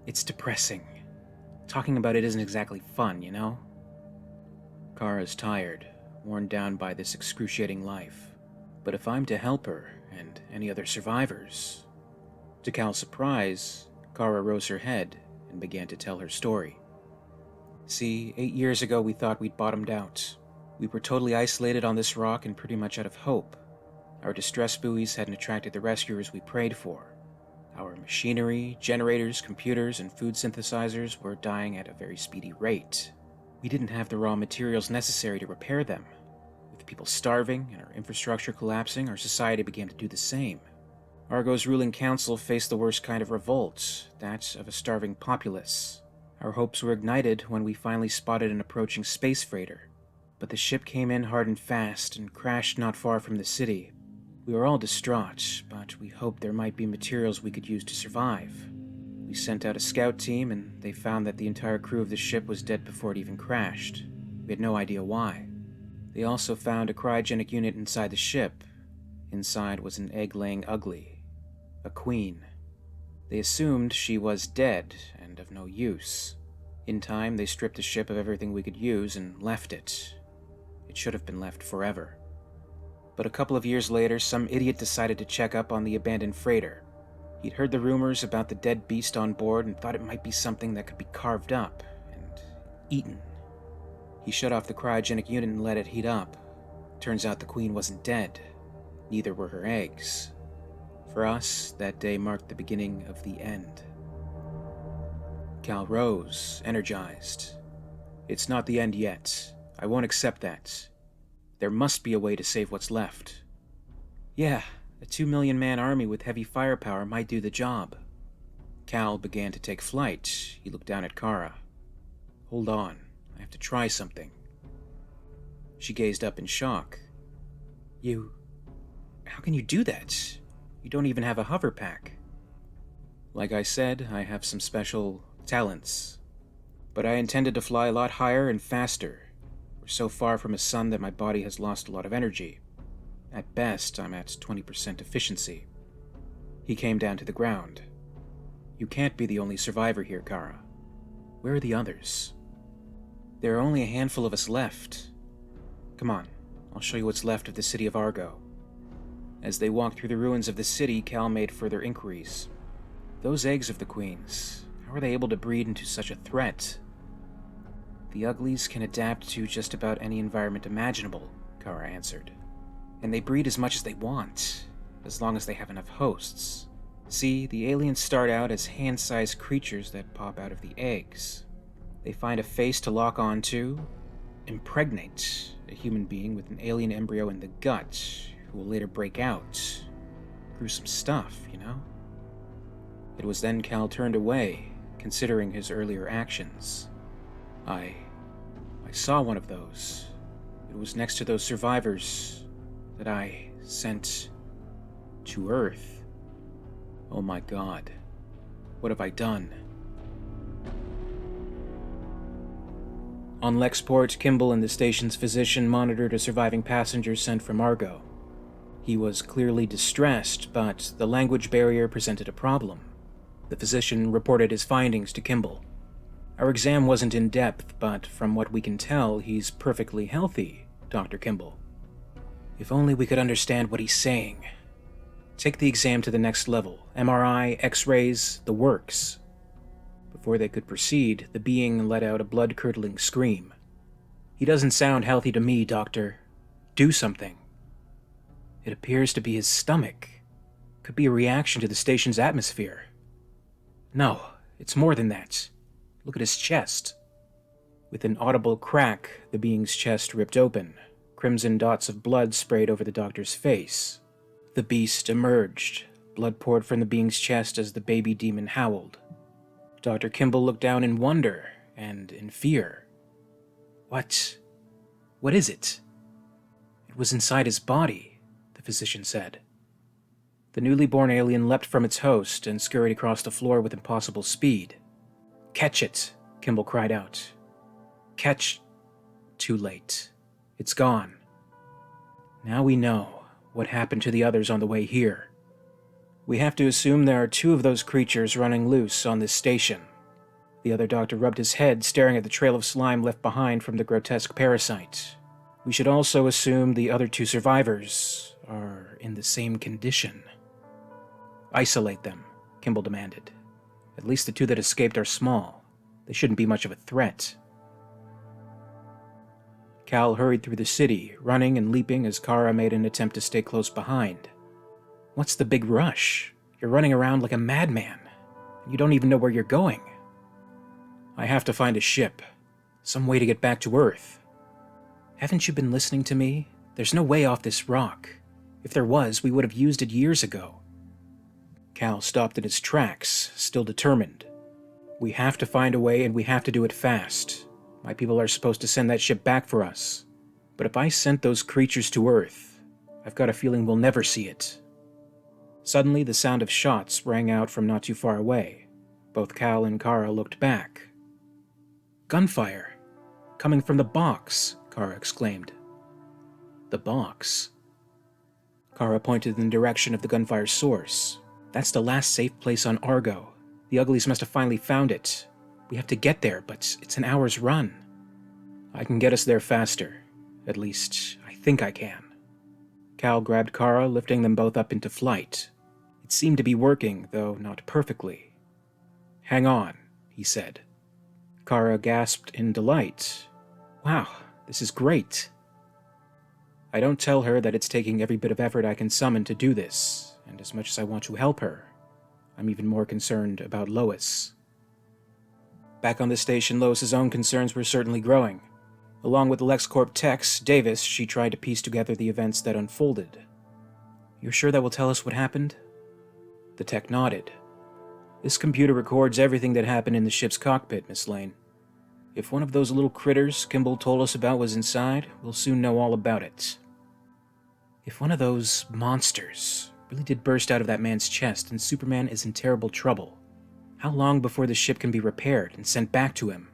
It's depressing. Talking about it isn't exactly fun, you know? Kara's tired, worn down by this excruciating life. But if I'm to help her, and any other survivors... To Cal's surprise, Kara rose her head and began to tell her story. See, 8 years ago we thought we'd bottomed out. We were totally isolated on this rock and pretty much out of hope. Our distress buoys hadn't attracted the rescuers we prayed for. Our machinery, generators, computers, and food synthesizers were dying at a very speedy rate. We didn't have the raw materials necessary to repair them. With people starving and our infrastructure collapsing, our society began to do the same. Argo's ruling council faced the worst kind of revolt, that of a starving populace. Our hopes were ignited when we finally spotted an approaching space freighter. But the ship came in hard and fast and crashed not far from the city. We were all distraught, but we hoped there might be materials we could use to survive. We sent out a scout team, and they found that the entire crew of the ship was dead before it even crashed. We had no idea why. They also found a cryogenic unit inside the ship. Inside was an egg-laying ugly, a queen. They assumed she was dead and of no use. In time, they stripped the ship of everything we could use and left it. It should have been left forever. But a couple of years later, some idiot decided to check up on the abandoned freighter. He'd heard the rumors about the dead beast on board and thought it might be something that could be carved up and eaten. He shut off the cryogenic unit and let it heat up. Turns out the queen wasn't dead. Neither were her eggs. For us, that day marked the beginning of the end. Cal rose, energized. It's not the end yet. I won't accept that. There must be a way to save what's left. Yeah, a 2 million man army with heavy firepower might do the job. Cal began to take flight. He looked down at Kara. Hold on, I have to try something. She gazed up in shock. How can you do that? You don't even have a hover pack. Like I said, I have some special talents. But I intended to fly a lot higher and faster. We're so far from a sun that my body has lost a lot of energy. At best, I'm at 20% efficiency. He came down to the ground. You can't be the only survivor here, Kara. Where are the others? There are only a handful of us left. Come on, I'll show you what's left of the city of Argo. As they walked through the ruins of the city, Cal made further inquiries. Those eggs of the queens, how are they able to breed into such a threat? The uglies can adapt to just about any environment imaginable, Kara answered. And they breed as much as they want, as long as they have enough hosts. See, the aliens start out as hand-sized creatures that pop out of the eggs. They find a face to lock onto, impregnate a human being with an alien embryo in the gut, who will later break out. Gruesome stuff, you know? It was then Cal turned away, considering his earlier actions. I saw one of those. It was next to those survivors that I sent to Earth. Oh my God. What have I done? On LexPort, Kimball and the station's physician monitored a surviving passenger sent from Argo. He was clearly distressed, but the language barrier presented a problem. The physician reported his findings to Kimball. Our exam wasn't in depth, but from what we can tell, he's perfectly healthy, Dr. Kimball. If only we could understand what he's saying. Take the exam to the next level. MRI, X-rays, the works. Before they could proceed, the being let out a blood-curdling scream. He doesn't sound healthy to me, Doctor. Do something. It appears to be his stomach. Could be a reaction to the station's atmosphere. No, it's more than that. Look at his chest. With an audible crack, the being's chest ripped open. Crimson dots of blood sprayed over the doctor's face. The beast emerged. Blood poured from the being's chest as the baby demon howled. Dr. Kimball looked down in wonder and in fear. What is it? It was inside his body, the physician said. The newly born alien leapt from its host and scurried across the floor with impossible speed. Catch it, Kimball cried out. Catch... Too late. It's gone. Now we know what happened to the others on the way here. We have to assume there are 2 of those creatures running loose on this station. The other doctor rubbed his head, staring at the trail of slime left behind from the grotesque parasite. We should also assume the other 2 survivors are in the same condition. Isolate them, Kimball demanded. At least the two that escaped are small. They shouldn't be much of a threat. Cal hurried through the city, running and leaping as Kara made an attempt to stay close behind. What's the big rush? You're running around like a madman. You don't even know where you're going. I have to find a ship. Some way to get back to Earth. Haven't you been listening to me? There's no way off this rock. If there was, we would have used it years ago. Cal stopped in his tracks, still determined. We have to find a way, and we have to do it fast. My people are supposed to send that ship back for us. But if I sent those creatures to Earth, I've got a feeling we'll never see it. Suddenly, the sound of shots rang out from not too far away. Both Cal and Kara looked back. Gunfire! Coming from the box, Kara exclaimed. The box? Kara pointed in the direction of the gunfire's source. That's the last safe place on Argo. The Uglies must have finally found it. We have to get there, but it's an hour's run. I can get us there faster. At least, I think I can. Cal grabbed Kara, lifting them both up into flight. It seemed to be working, though not perfectly. Hang on, he said. Kara gasped in delight. Wow, this is great. I don't tell her that it's taking every bit of effort I can summon to do this, and as much as I want to help her, I'm even more concerned about Lois. Back on the station, Lois's own concerns were certainly growing. Along with the LexCorp techs, Davis, she tried to piece together the events that unfolded. You're sure that will tell us what happened? The tech nodded. This computer records everything that happened in the ship's cockpit, Miss Lane. If one of those little critters Kimball told us about was inside, we'll soon know all about it. If one of those monsters really did burst out of that man's chest, then Superman is in terrible trouble. How long before the ship can be repaired and sent back to him?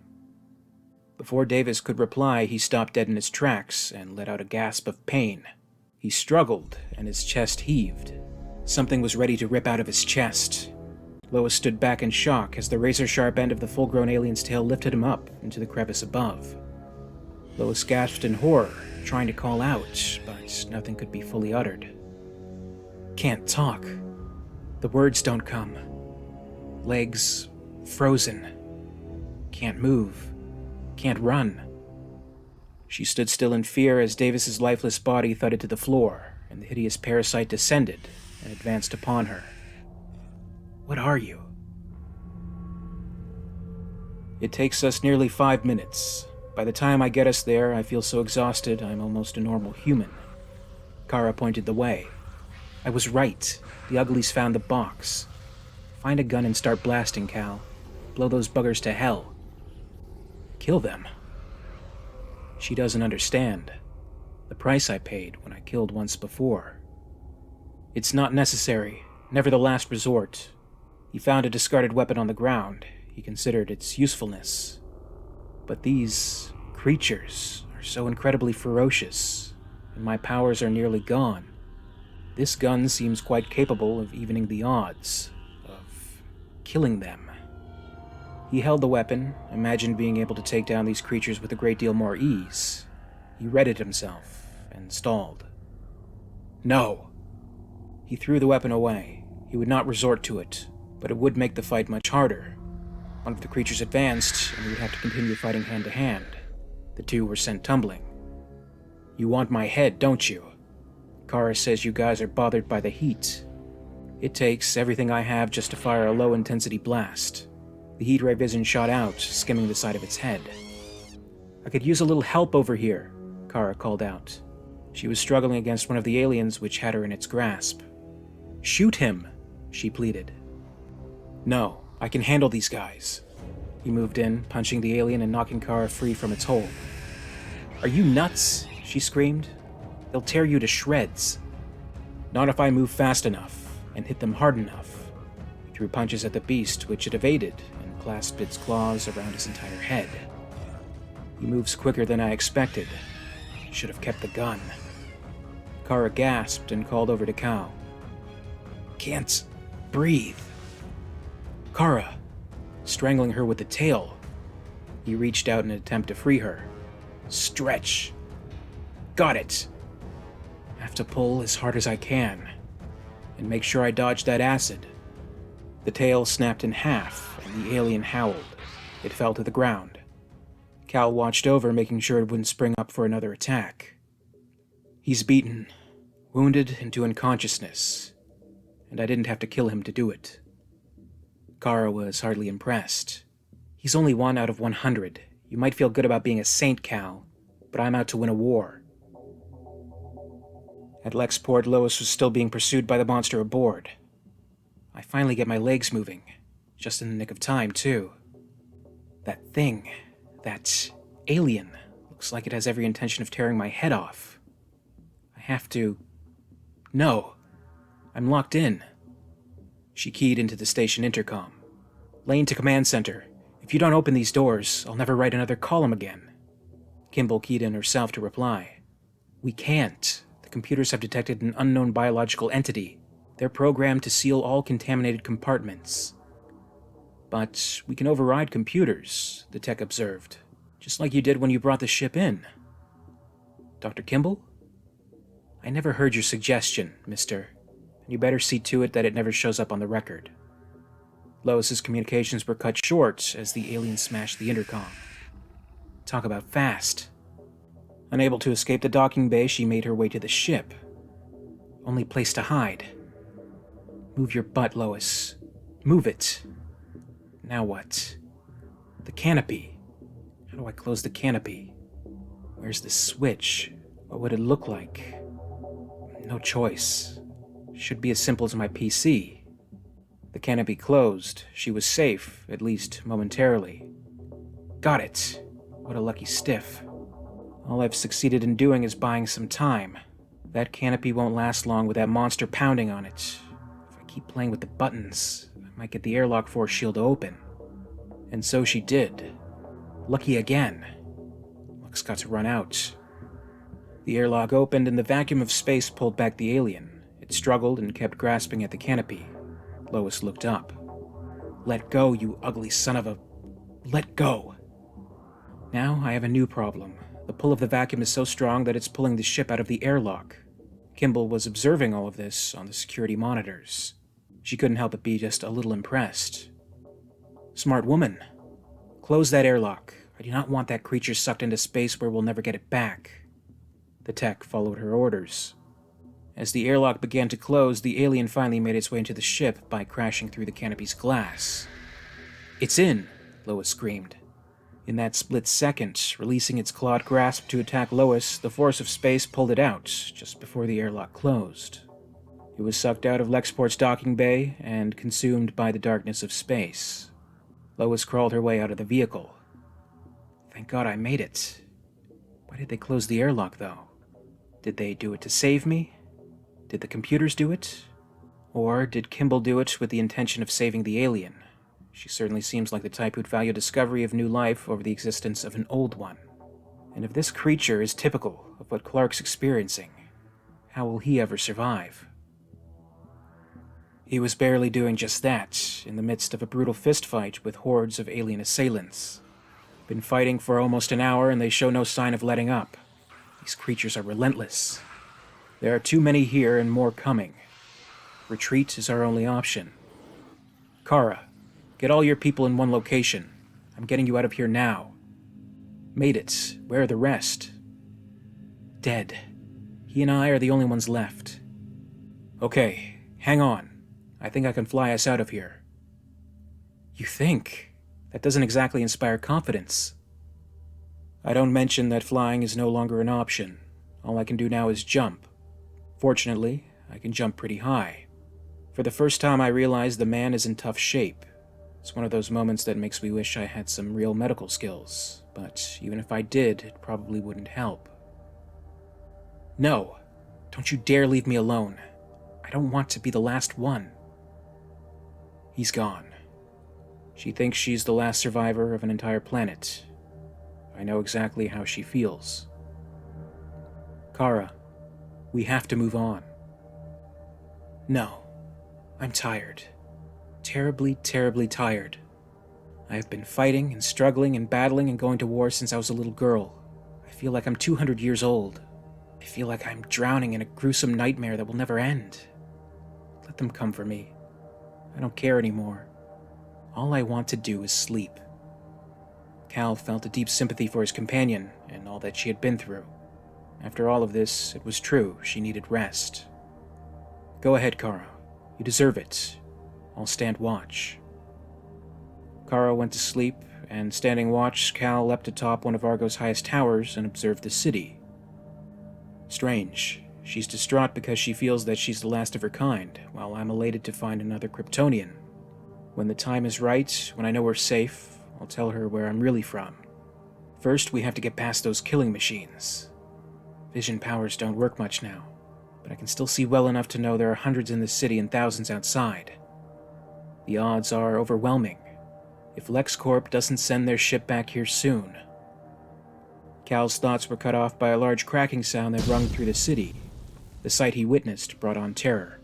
Before Davis could reply, he stopped dead in his tracks and let out a gasp of pain. He struggled, and his chest heaved. Something was ready to rip out of his chest. Lois stood back in shock as the razor-sharp end of the full-grown alien's tail lifted him up into the crevice above. Lois gasped in horror, trying to call out, but nothing could be fully uttered. Can't talk. The words don't come. Legs frozen. Can't move. Can't run. She stood still in fear as Davis's lifeless body thudded to the floor, and the hideous parasite descended and advanced upon her. What are you? It takes us nearly 5 minutes. By the time I get us there, I feel so exhausted I'm almost a normal human. Kara pointed the way. I was right. The Uglies found the box. Find a gun and start blasting, Cal. Blow those buggers to hell. Kill them. She doesn't understand. The price I paid when I killed once before. It's not necessary. Never the last resort. He found a discarded weapon on the ground. He considered its usefulness. But these creatures are so incredibly ferocious, and my powers are nearly gone. This gun seems quite capable of evening the odds, of killing them. He held the weapon, imagined being able to take down these creatures with a great deal more ease. He readied himself, and stalled. No! He threw the weapon away. He would not resort to it, but it would make the fight much harder. One of the creatures advanced, and he would have to continue fighting hand to hand. The two were sent tumbling. You want my head, don't you? Kara says you guys are bothered by the heat. It takes everything I have just to fire a low-intensity blast. The heat ray vision shot out, skimming the side of its head. I could use a little help over here, Kara called out. She was struggling against one of the aliens which had her in its grasp. Shoot him, she pleaded. No, I can handle these guys. He moved in, punching the alien and knocking Kara free from its hold. Are you nuts? She screamed. They'll tear you to shreds. Not if I move fast enough and hit them hard enough. He threw punches at the beast, which it evaded, and clasped its claws around his entire head. He moves quicker than I expected. Should have kept the gun. Kara gasped and called over to Cal. Can't breathe. Kara, strangling her with the tail. He reached out in an attempt to free her. Stretch. Got it. Have to pull as hard as I can, and make sure I dodge that acid. The tail snapped in half, and the alien howled. It fell to the ground. Cal watched over, making sure it wouldn't spring up for another attack. He's beaten, wounded into unconsciousness, and I didn't have to kill him to do it. Kara was hardly impressed. He's only 1 out of 100. You might feel good about being a saint, Cal, but I'm out to win a war. At LexPort, Lois was still being pursued by the monster aboard. I finally get my legs moving, just in the nick of time, too. That thing, that alien, looks like it has every intention of tearing my head off. I have to... No, I'm locked in. She keyed into the station intercom. Lane to command center. If you don't open these doors, I'll never write another column again. Kimball keyed in herself to reply. We can't. The computers have detected an unknown biological entity. They're programmed to seal all contaminated compartments. But we can override computers, the tech observed. Just like you did when you brought the ship in. Dr. Kimball? I never heard your suggestion, mister. And you better see to it that it never shows up on the record. Lois's communications were cut short as the alien smashed the intercom. Talk about fast. Unable to escape the docking bay, she made her way to the ship. Only place to hide. Move your butt, Lois. Move it. Now what? The canopy. How do I close the canopy? Where's the switch? What would it look like? No choice. Should be as simple as my PC. The canopy closed. She was safe, at least momentarily. Got it. What a lucky stiff. All I've succeeded in doing is buying some time. That canopy won't last long with that monster pounding on it. If I keep playing with the buttons, I might get the airlock force shield to open. And so she did. Lucky again. Luck's got to run out. The airlock opened and the vacuum of space pulled back the alien. It struggled and kept grasping at the canopy. Lois looked up. Let go, you ugly son of a... Let go! Now I have a new problem. The pull of the vacuum is so strong that it's pulling the ship out of the airlock. Kimball was observing all of this on the security monitors. She couldn't help but be just a little impressed. Smart woman. Close that airlock. I do not want that creature sucked into space where we'll never get it back. The tech followed her orders. As the airlock began to close, the alien finally made its way into the ship by crashing through the canopy's glass. It's in, Lois screamed. In that split second, releasing its clawed grasp to attack Lois, the force of space pulled it out, just before the airlock closed. It was sucked out of LexPort's docking bay and consumed by the darkness of space. Lois crawled her way out of the vehicle. Thank God I made it. Why did they close the airlock, though? Did they do it to save me? Did the computers do it? Or did Kimball do it with the intention of saving the alien? She certainly seems like the type who'd value discovery of new life over the existence of an old one. And if this creature is typical of what Clark's experiencing, how will he ever survive? He was barely doing just that, in the midst of a brutal fistfight with hordes of alien assailants. Been fighting for almost an hour and they show no sign of letting up. These creatures are relentless. There are too many here and more coming. Retreat is our only option. Kara, get all your people in one location. I'm getting you out of here now. Made it. Where are the rest? Dead. He and I are the only ones left. Okay, hang on. I think I can fly us out of here. You think? That doesn't exactly inspire confidence. I don't mention that flying is no longer an option. All I can do now is jump. Fortunately, I can jump pretty high. For the first time, I realized the man is in tough shape. It's one of those moments that makes me wish I had some real medical skills, but even if I did, it probably wouldn't help. No, don't you dare leave me alone. I don't want to be the last one. He's gone. She thinks she's the last survivor of an entire planet. I know exactly how she feels. Kara, we have to move on. No, I'm tired. Terribly, terribly tired. I have been fighting and struggling and battling and going to war since I was a little girl. I feel like I'm 200 years old. I feel like I'm drowning in a gruesome nightmare that will never end. Let them come for me. I don't care anymore. All I want to do is sleep. Cal felt a deep sympathy for his companion and all that she had been through. After all of this, it was true, she needed rest. Go ahead, Kara. You deserve it. I'll stand watch. Kara went to sleep, and standing watch, Cal leapt atop one of Argo's highest towers and observed the city. Strange. She's distraught because she feels that she's the last of her kind, while I'm elated to find another Kryptonian. When the time is right, when I know we're safe, I'll tell her where I'm really from. First, we have to get past those killing machines. Vision powers don't work much now, but I can still see well enough to know there are hundreds in the city and thousands outside. The odds are overwhelming. If LexCorp doesn't send their ship back here soon. Cal's thoughts were cut off by a large cracking sound that rung through the city. The sight he witnessed brought on terror.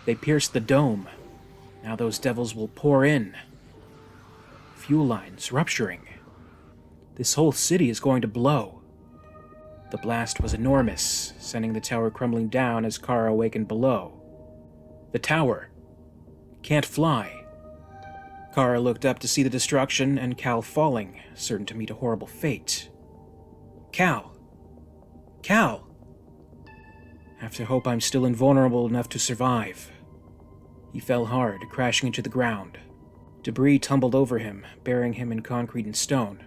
They pierced the dome. Now those devils will pour in. Fuel lines rupturing. This whole city is going to blow. The blast was enormous, sending the tower crumbling down as Kara awakened below. The tower. Can't fly. Kara looked up to see the destruction and Cal falling, certain to meet a horrible fate. Cal! Cal! Have to hope I'm still invulnerable enough to survive. He fell hard, crashing into the ground. Debris tumbled over him, burying him in concrete and stone.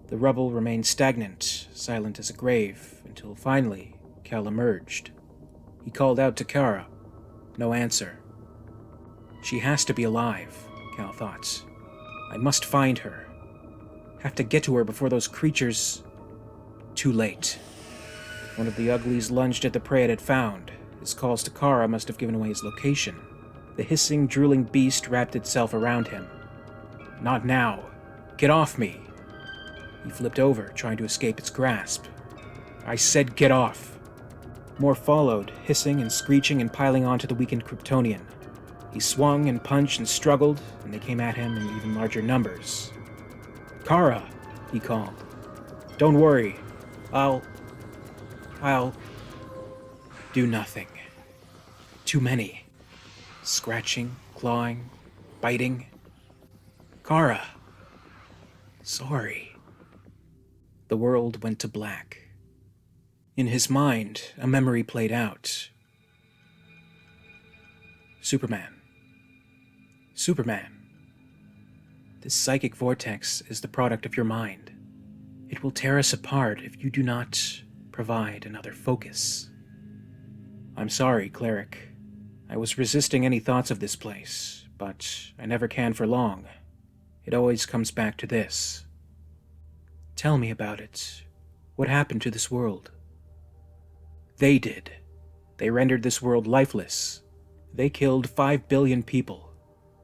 The rubble remained stagnant, silent as a grave, until finally, Cal emerged. He called out to Kara. No answer. She has to be alive, Cal thought. I must find her. Have to get to her before those creatures... Too late. One of the uglies lunged at the prey it had found. His calls to Kara must have given away his location. The hissing, drooling beast wrapped itself around him. Not now. Get off me. He flipped over, trying to escape its grasp. I said get off. More followed, hissing and screeching and piling onto the weakened Kryptonian. He swung and punched and struggled, and they came at him in even larger numbers. Kara, he called. Don't worry. I'll do nothing. Too many. Scratching, clawing, biting. Kara. Sorry. The world went to black. In his mind, a memory played out. Superman. This psychic vortex is the product of your mind. It will tear us apart if you do not provide another focus. I'm sorry, Cleric. I was resisting any thoughts of this place, but I never can for long. It always comes back to this. Tell me about it. What happened to this world? They did. They rendered this world lifeless. They killed 5 billion people.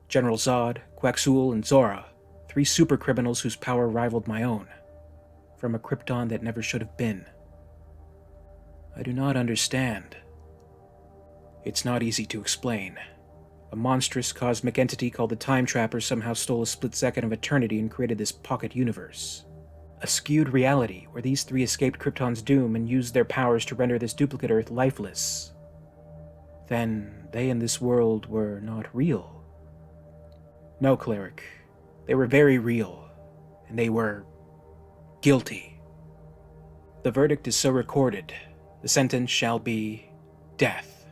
General Zod, Quaxul, and Zora, 3 super criminals whose power rivaled my own. From a Krypton that never should have been. I do not understand. It's not easy to explain. A monstrous cosmic entity called the Time Trapper somehow stole a split second of eternity and created this pocket universe. A skewed reality where these 3 escaped Krypton's doom and used their powers to render this duplicate Earth lifeless. Then they and this world were not real. No, Cleric. They were very real, and they were guilty. The verdict is so recorded. The sentence shall be death.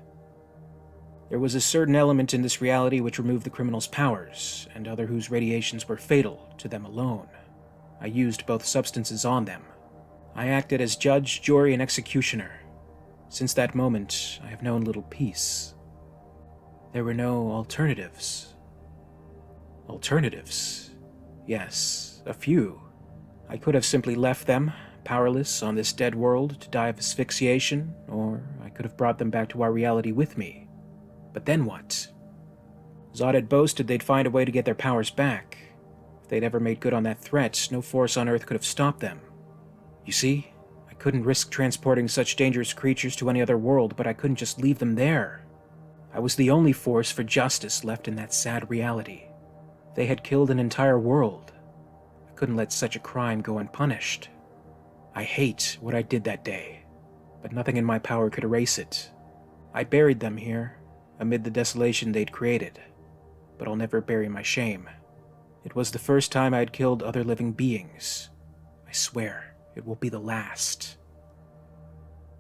There was a certain element in this reality which removed the criminal's powers, and other whose radiations were fatal to them alone. I used both substances on them. I acted as judge, jury, and executioner. Since that moment, I have known little peace. There were no alternatives. Alternatives? Yes, a few. I could have simply left them, powerless on this dead world, to die of asphyxiation, or I could have brought them back to our reality with me. But then what? Zod had boasted they'd find a way to get their powers back. If they'd ever made good on that threat, no force on Earth could have stopped them. You see, I couldn't risk transporting such dangerous creatures to any other world, but I couldn't just leave them there. I was the only force for justice left in that sad reality. They had killed an entire world. I couldn't let such a crime go unpunished. I hate what I did that day, but nothing in my power could erase it. I buried them here, amid the desolation they'd created. but I'll never bury my shame. It was the first time I had killed other living beings. I swear, it will be the last.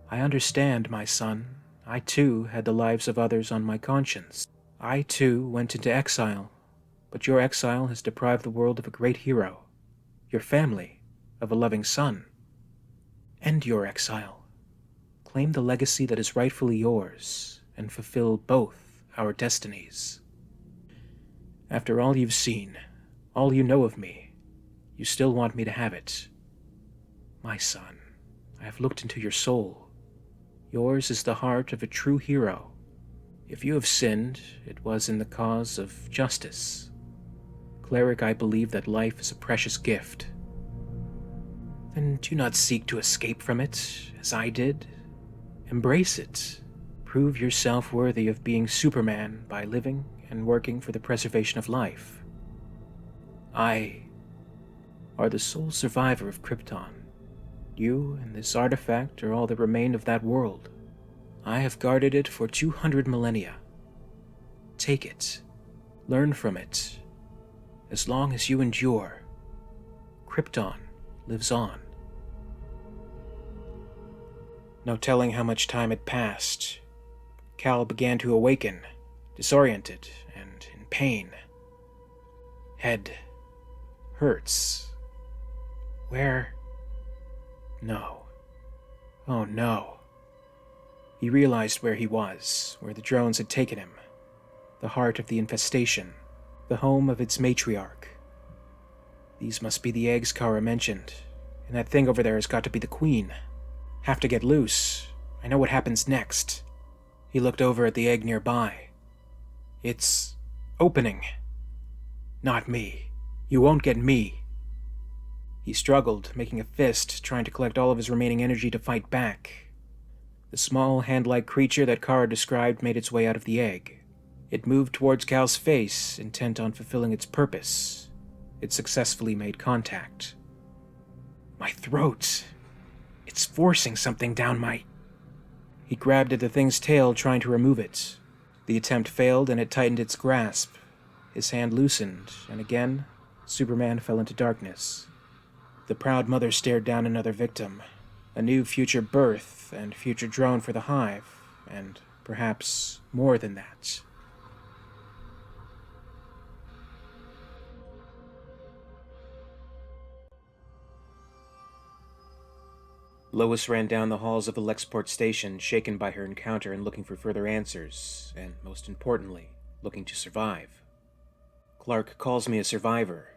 I understand, my son. I too had the lives of others on my conscience. I too went into exile, but your exile has deprived the world of a great hero, your family of a loving son. End your exile. Claim the legacy that is rightfully yours, and fulfill both our destinies. After all you've seen, all you know of me, you still want me to have it. My son, I have looked into your soul. Yours is the heart of a true hero. If you have sinned, it was in the cause of justice. Cleric, I believe that life is a precious gift. Then do not seek to escape from it, as I did. Embrace it. Prove yourself worthy of being Superman by living and working for the preservation of life. I are the sole survivor of Krypton. You and this artifact are all that remain of that world. I have guarded it for 200 millennia. Take it. Learn from it. As long as you endure, Krypton lives on. No telling how much time had passed. Cal began to awaken, disoriented and in pain. Head hurts. Where? No. Oh no. He realized where he was, where the drones had taken him. The heart of the infestation, the home of its matriarch. These must be the eggs Kara mentioned, and that thing over there has got to be the queen. Have to get loose. I know what happens next. He looked over at the egg nearby. It's opening. Not me. You won't get me. He struggled, making a fist, trying to collect all of his remaining energy to fight back. The small, hand-like creature that Kara described made its way out of the egg. It moved towards Cal's face, intent on fulfilling its purpose. It successfully made contact. My throat. It's forcing something down my... He grabbed at the thing's tail, trying to remove it. The attempt failed, and it tightened its grasp. His hand loosened, and again, Superman fell into darkness. The proud mother stared down another victim. A new future birth and future drone for the Hive, and perhaps more than that. Lois ran down the halls of the LexCorp station, shaken by her encounter and looking for further answers, and most importantly, looking to survive. Clark calls me a survivor.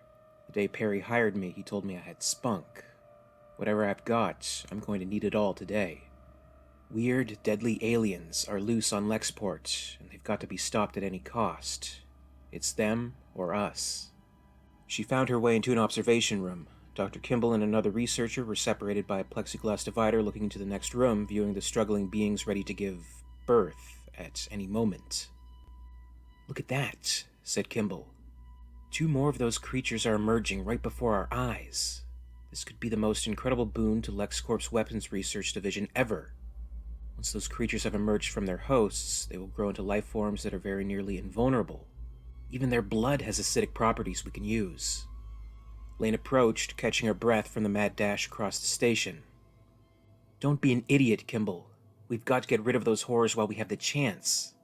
The day Perry hired me, he told me I had spunk. Whatever I've got, I'm going to need it all today. Weird, deadly aliens are loose on LexCorp, and they've got to be stopped at any cost. It's them or us. She found her way into an observation room. Dr. Kimball and another researcher were separated by a plexiglass divider looking into the next room, viewing the struggling beings ready to give birth at any moment. Look at that, said Kimball. 2 more of those creatures are emerging right before our eyes. This could be the most incredible boon to LexCorp's weapons research division ever. Once those creatures have emerged from their hosts, they will grow into life forms that are very nearly invulnerable. Even their blood has acidic properties we can use. Lane approached, catching her breath from the mad dash across the station. Don't be an idiot, Kimball. We've got to get rid of those horrors while we have the chance.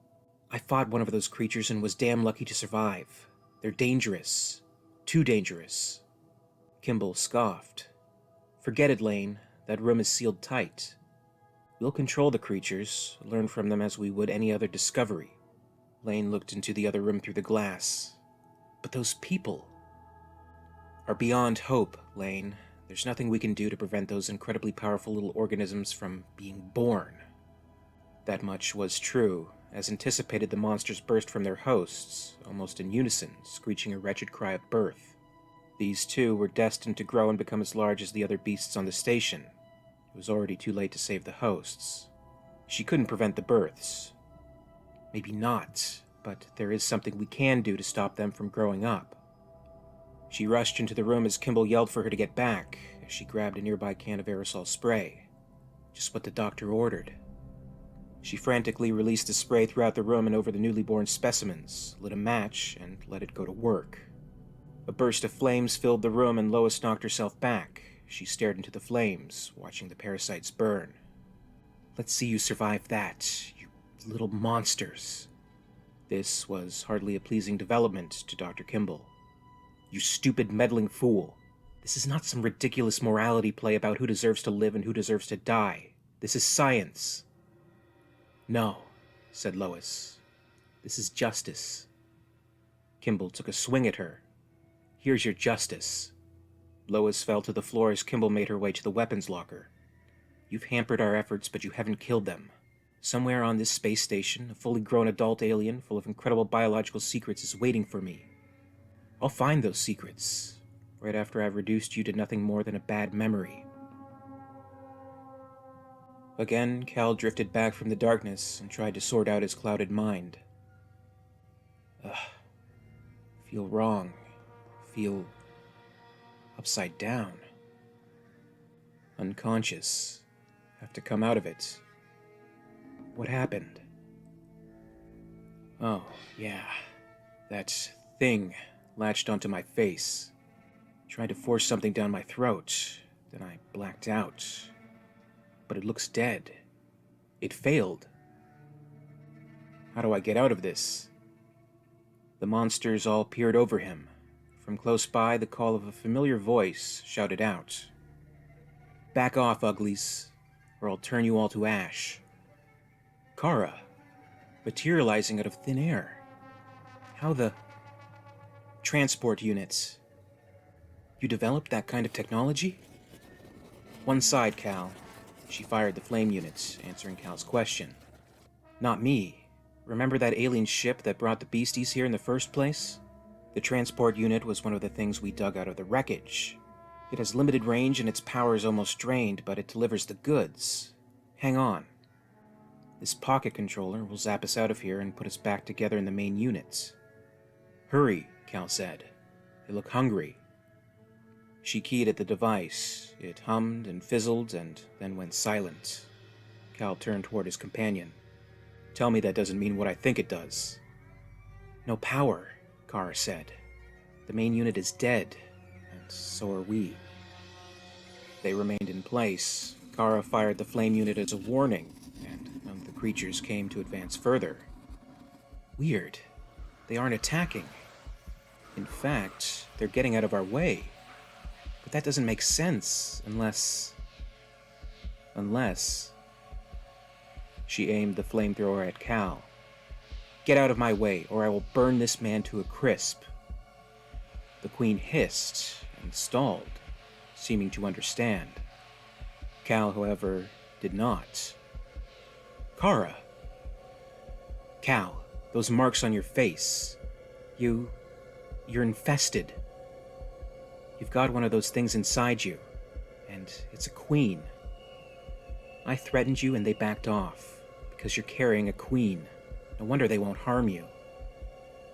I fought one of those creatures and was damn lucky to survive. They're dangerous. Too dangerous. Kimball scoffed. Forget it, Lane. That room is sealed tight. We'll control the creatures, learn from them as we would any other discovery. Lane looked into the other room through the glass. But those people are beyond hope, Lane. There's nothing we can do to prevent those incredibly powerful little organisms from being born. That much was true. As anticipated, the monsters burst from their hosts, almost in unison, screeching a wretched cry of birth. These too were destined to grow and become as large as the other beasts on the station. It was already too late to save the hosts. She couldn't prevent the births. Maybe not, but there is something we can do to stop them from growing up. She rushed into the room as Kimball yelled for her to get back, as she grabbed a nearby can of aerosol spray. Just what the doctor ordered. She frantically released the spray throughout the room and over the newly born specimens, lit a match, and let it go to work. A burst of flames filled the room and Lois knocked herself back. She stared into the flames, watching the parasites burn. "Let's see you survive that, you little monsters." This was hardly a pleasing development to Dr. Kimball. "You stupid, meddling fool. This is not some ridiculous morality play about who deserves to live and who deserves to die. This is science." "No," said Lois. "This is justice." Kimball took a swing at her. "Here's your justice." Lois fell to the floor as Kimball made her way to the weapons locker. "You've hampered our efforts, but you haven't killed them. Somewhere on this space station, a fully grown adult alien full of incredible biological secrets is waiting for me. I'll find those secrets, right after I've reduced you to nothing more than a bad memory." Again, Cal drifted back from the darkness and tried to sort out his clouded mind. Feel wrong. Feel upside down. Unconscious. Have to come out of it. What happened? Oh, yeah. That thing latched onto my face. Tried to force something down my throat. Then I blacked out. But it looks dead. It failed. How do I get out of this? The monsters all peered over him. From close by, the call of a familiar voice shouted out. "Back off, uglies, or I'll turn you all to ash." Kara, materializing out of thin air. How the... Transport units. You developed that kind of technology? One side, Cal. She fired the flame units, answering Cal's question. Not me. Remember that alien ship that brought the beasties here in the first place? The transport unit was one of the things we dug out of the wreckage. It has limited range and its power is almost drained, but it delivers the goods. Hang on. This pocket controller will zap us out of here and put us back together in the main units. Hurry, Cal said. They look hungry. She keyed at the device. It hummed and fizzled and then went silent. Cal turned toward his companion. Tell me that doesn't mean what I think it does. No power, Kara said. The main unit is dead, and so are we. They remained in place. Kara fired the flame unit as a warning, and none of the creatures came to advance further. Weird. They aren't attacking. In fact, they're getting out of our way. But that doesn't make sense, unless... She aimed the flamethrower at Cal. Get out of my way, or I will burn this man to a crisp. The Queen hissed and stalled, seeming to understand. Cal, however, did not. Kara! Cal, those marks on your face. You're infested. You've got one of those things inside you, and it's a queen. I threatened you and they backed off, because you're carrying a queen. No wonder they won't harm you.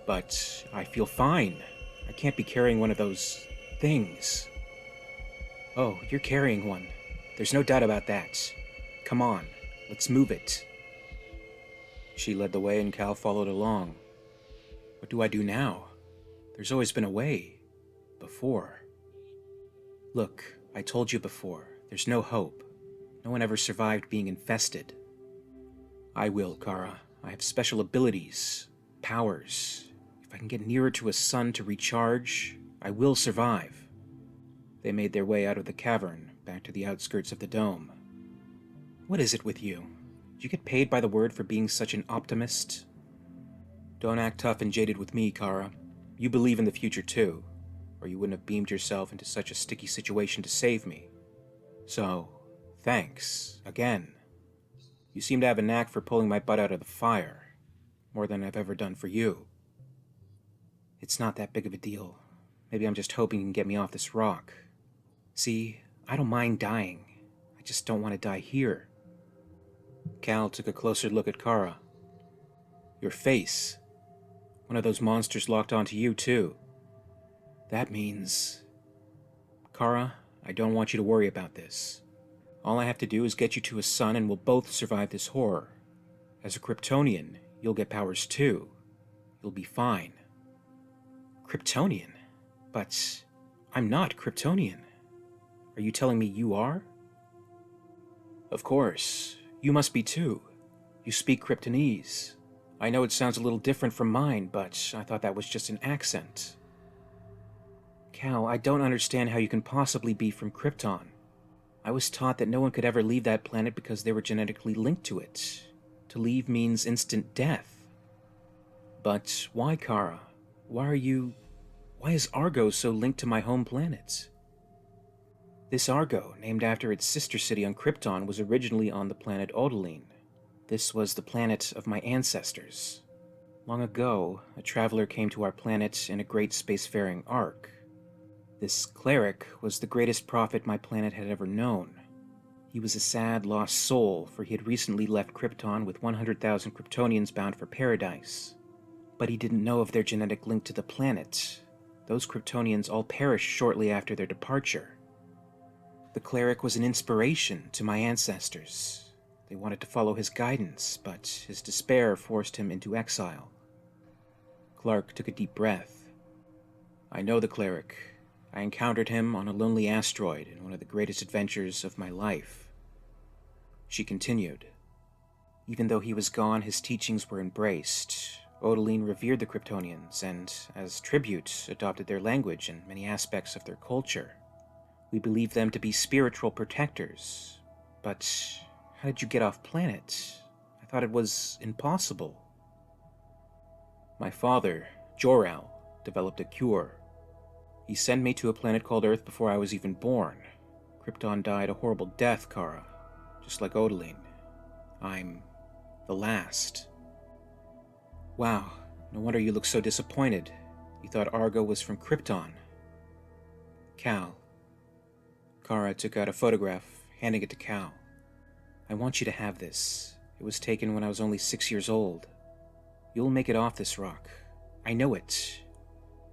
But I feel fine. I can't be carrying one of those things. Oh, you're carrying one. There's no doubt about that. Come on, let's move it. She led the way and Cal followed along. What do I do now? There's always been a way. Before. Look, I told you before, there's no hope. No one ever survived being infested. I will, Kara. I have special abilities, powers. If I can get nearer to a sun to recharge, I will survive. They made their way out of the cavern, back to the outskirts of the dome. What is it with you? Do you get paid by the word for being such an optimist? Don't act tough and jaded with me, Kara. You believe in the future too, or you wouldn't have beamed yourself into such a sticky situation to save me. So, thanks, again. You seem to have a knack for pulling my butt out of the fire, more than I've ever done for you. It's not that big of a deal. Maybe I'm just hoping you can get me off this rock. See, I don't mind dying. I just don't want to die here. Cal took a closer look at Kara. Your face. One of those monsters locked onto you, too. That means... Kara, I don't want you to worry about this. All I have to do is get you to a sun and we'll both survive this horror. As a Kryptonian, you'll get powers too. You'll be fine. Kryptonian? But I'm not Kryptonian. Are you telling me you are? Of course. You must be too. You speak Kryptonese. I know it sounds a little different from mine, but I thought that was just an accent. Cal, I don't understand how you can possibly be from Krypton. I was taught that no one could ever leave that planet because they were genetically linked to it. To leave means instant death. But why, Kara? Why is Argo so linked to my home planet? This Argo, named after its sister city on Krypton, was originally on the planet Odaline. This was the planet of my ancestors. Long ago, a traveler came to our planet in a great spacefaring ark. This cleric was the greatest prophet my planet had ever known. He was a sad, lost soul, for he had recently left Krypton with 100,000 Kryptonians bound for paradise. But he didn't know of their genetic link to the planet. Those Kryptonians all perished shortly after their departure. The cleric was an inspiration to my ancestors. They wanted to follow his guidance, but his despair forced him into exile. Clark took a deep breath. I know the cleric. I encountered him on a lonely asteroid in one of the greatest adventures of my life. She continued. Even though he was gone, his teachings were embraced. Odaline revered the Kryptonians and, as tribute, adopted their language and many aspects of their culture. We believed them to be spiritual protectors. But how did you get off planet? I thought it was impossible. My father, Jor-El, developed a cure. He sent me to a planet called Earth before I was even born. Krypton died a horrible death, Kara. Just like Odaline. I'm the last. Wow, no wonder you look so disappointed. You thought Argo was from Krypton. Cal. Kara took out a photograph, handing it to Cal. I want you to have this. It was taken when I was only 6 years old. You'll make it off this rock. I know it.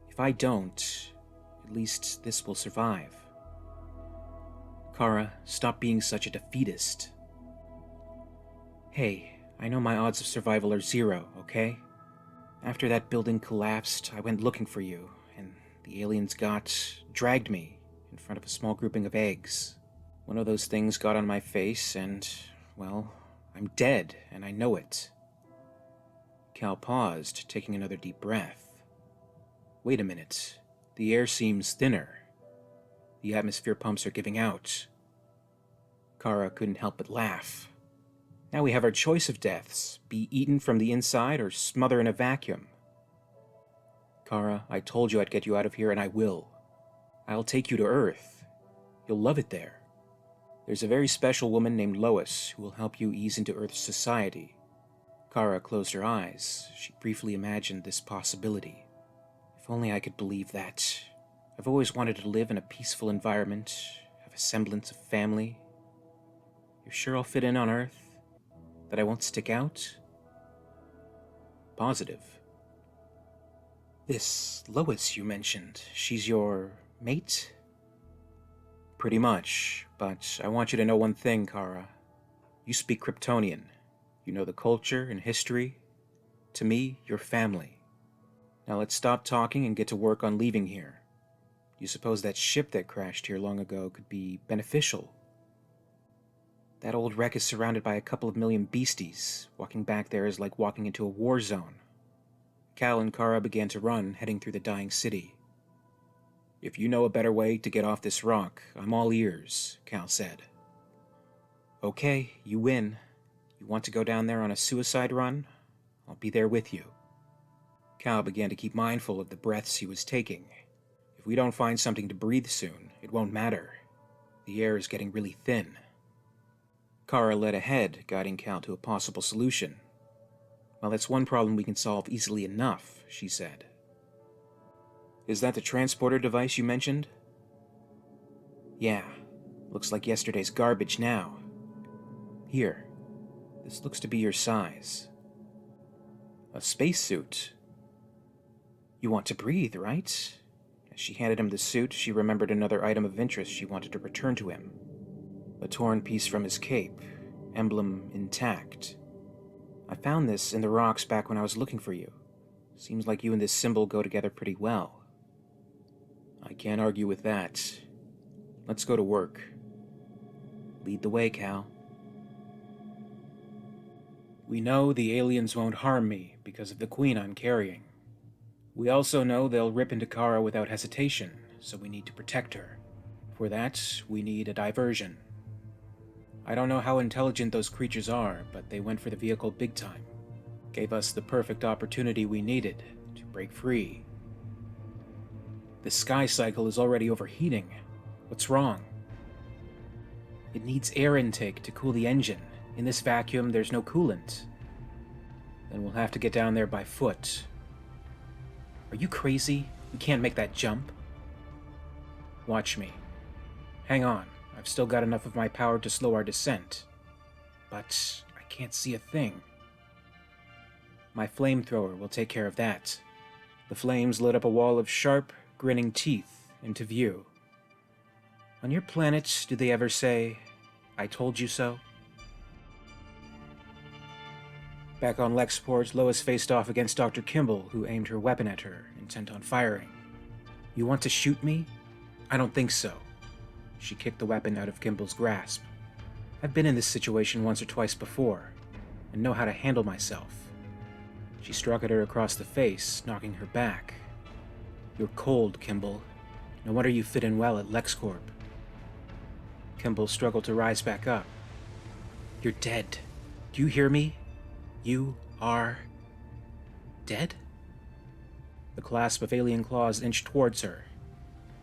If I don't, at least this will survive. Kara, stop being such a defeatist. Hey, I know my odds of survival are 0, okay? After that building collapsed, I went looking for you, and the aliens dragged me in front of a small grouping of eggs. One of those things got on my face, and, well, I'm dead, and I know it. Cal paused, taking another deep breath. Wait a minute. The air seems thinner. The atmosphere pumps are giving out. Kara couldn't help but laugh. Now we have our choice of deaths. Be eaten from the inside or smother in a vacuum. Kara, I told you I'd get you out of here, and I will. I'll take you to Earth. You'll love it there. There's a very special woman named Lois who will help you ease into Earth's society. Kara closed her eyes. She briefly imagined this possibility. If only I could believe that. I've always wanted to live in a peaceful environment, have a semblance of family. You're sure I'll fit in on Earth? That I won't stick out? Positive. This Lois you mentioned, she's your mate? Pretty much, but I want you to know one thing, Kara. You speak Kryptonian. You know the culture and history. To me, you're family. Now let's stop talking and get to work on leaving here. Do you suppose that ship that crashed here long ago could be beneficial? That old wreck is surrounded by a couple of million beasties. Walking back there is like walking into a war zone. Cal and Kara began to run, heading through the dying city. If you know a better way to get off this rock, I'm all ears, Cal said. Okay, you win. You want to go down there on a suicide run? I'll be there with you. Cal began to keep mindful of the breaths he was taking. If we don't find something to breathe soon, it won't matter. The air is getting really thin. Kara led ahead, guiding Cal to a possible solution. Well, that's one problem we can solve easily enough, she said. Is that the transporter device you mentioned? Yeah, looks like yesterday's garbage now. Here, this looks to be your size. A spacesuit. You want to breathe, right? As she handed him the suit, she remembered another item of interest she wanted to return to him. A torn piece from his cape, emblem intact. I found this in the rocks back when I was looking for you. Seems like you and this symbol go together pretty well. I can't argue with that. Let's go to work. Lead the way, Cal. We know the aliens won't harm me because of the queen I'm carrying. We also know they'll rip into Kara without hesitation, so we need to protect her. For that, we need a diversion. I don't know how intelligent those creatures are, but they went for the vehicle big time. Gave us the perfect opportunity we needed to break free. The sky cycle is already overheating. What's wrong? It needs air intake to cool the engine. In this vacuum, there's no coolant. Then we'll have to get down there by foot. Are you crazy? We can't make that jump. Watch me. Hang on. I've still got enough of my power to slow our descent. But I can't see a thing. My flamethrower will take care of that. The flames lit up a wall of sharp, grinning teeth into view. On your planet, do they ever say, "I told you so"? Back on LexCorp, Lois faced off against Dr. Kimball, who aimed her weapon at her, intent on firing. You want to shoot me? I don't think so. She kicked the weapon out of Kimball's grasp. I've been in this situation once or twice before, and know how to handle myself. She struck at her across the face, knocking her back. You're cold, Kimball. No wonder you fit in well at LexCorp. Kimball struggled to rise back up. You're dead. Do you hear me? You are dead? The clasp of alien claws inched towards her.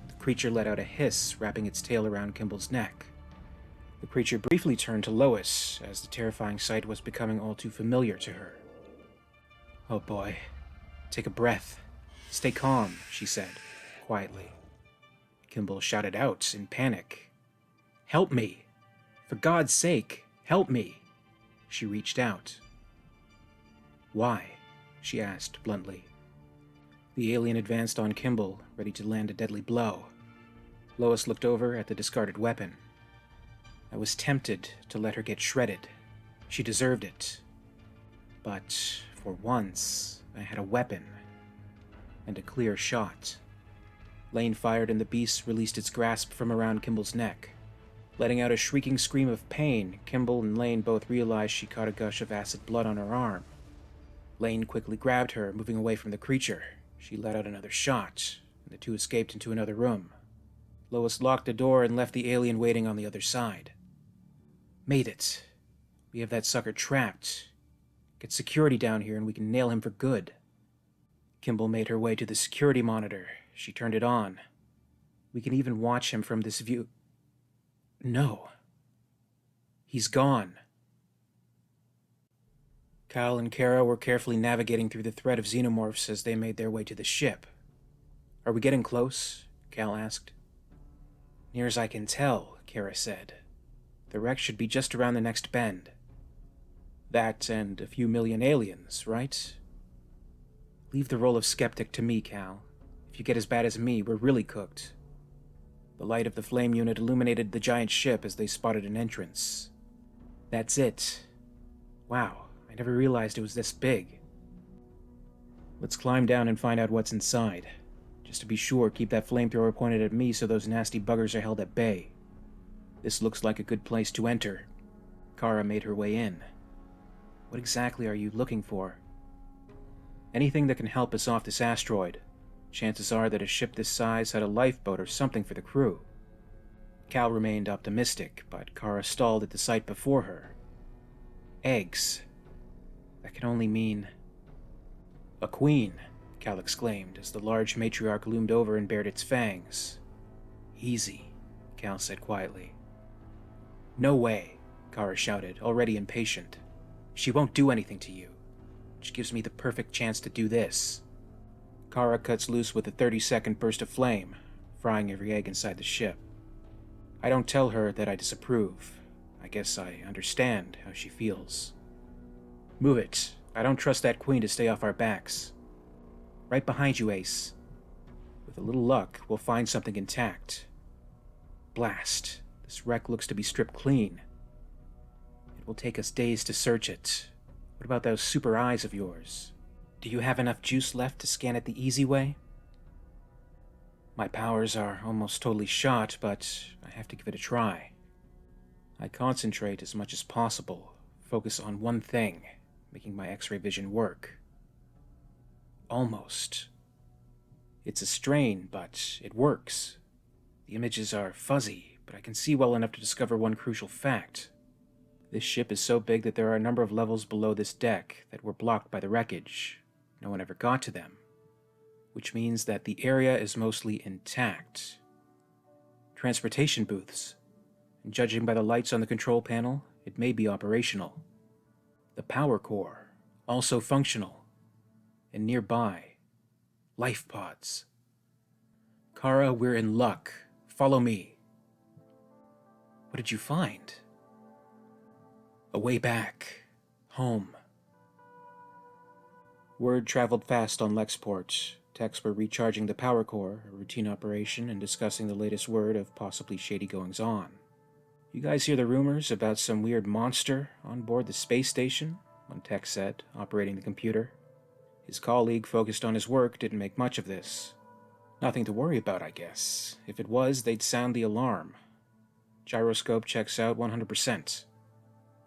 The creature let out a hiss, wrapping its tail around Kimball's neck. The creature briefly turned to Lois, as the terrifying sight was becoming all too familiar to her. Oh boy. Take a breath. Stay calm, she said, quietly. Kimball shouted out in panic. Help me! For God's sake, help me! She reached out. Why? She asked bluntly. The alien advanced on Kimball, ready to land a deadly blow. Lois looked over at the discarded weapon. I was tempted to let her get shredded. She deserved it. But, for once, I had a weapon. And a clear shot. Lane fired and the beast released its grasp from around Kimball's neck. Letting out a shrieking scream of pain, Kimball and Lane both realized she caught a gush of acid blood on her arm. Lane quickly grabbed her, moving away from the creature. She let out another shot, and the two escaped into another room. Lois locked the door and left the alien waiting on the other side. Made it. We have that sucker trapped. Get security down here and we can nail him for good. Kimball made her way to the security monitor. She turned it on. We can even watch him from this view. No. He's gone. Kyle and Kara were carefully navigating through the threat of xenomorphs as they made their way to the ship. Are we getting close? Cal asked. Near as I can tell, Kara said. The wreck should be just around the next bend. That and a few million aliens, right? Leave the role of skeptic to me, Cal. If you get as bad as me, we're really cooked. The light of the flame unit illuminated the giant ship as they spotted an entrance. That's it. Wow, I never realized it was this big. Let's climb down and find out what's inside. Just to be sure, keep that flamethrower pointed at me so those nasty buggers are held at bay. This looks like a good place to enter. Kara made her way in. What exactly are you looking for? Anything that can help us off this asteroid. Chances are that a ship this size had a lifeboat or something for the crew. Cal remained optimistic, but Kara stalled at the sight before her. Eggs. That can only mean... A queen, Cal exclaimed as the large matriarch loomed over and bared its fangs. Easy, Cal said quietly. No way, Kara shouted, already impatient. She won't do anything to you, which gives me the perfect chance to do this. Kara cuts loose with a 30-second burst of flame, frying every egg inside the ship. I don't tell her that I disapprove. I guess I understand how she feels. Move it. I don't trust that queen to stay off our backs. Right behind you, Ace. With a little luck, we'll find something intact. Blast. This wreck looks to be stripped clean. It will take us days to search it. What about those super eyes of yours? Do you have enough juice left to scan it the easy way? My powers are almost totally shot, but I have to give it a try. I concentrate as much as possible, focus on one thing, making my X-ray vision work. Almost. It's a strain, but it works. The images are fuzzy, but I can see well enough to discover one crucial fact. This ship is so big that there are a number of levels below this deck that were blocked by the wreckage. No one ever got to them, which means that the area is mostly intact. Transportation booths, and judging by the lights on the control panel, it may be operational. The power core, also functional. And nearby, life pods. Kara, we're in luck. Follow me. What did you find? A way back. Home. Word traveled fast on LexPort. Techs were recharging the power core, a routine operation, and discussing the latest word of possibly shady goings-on. You guys hear the rumors about some weird monster on board the space station? One tech said, operating the computer. His colleague, focused on his work, didn't make much of this. Nothing to worry about, I guess. If it was, they'd sound the alarm. Gyroscope checks out 100%.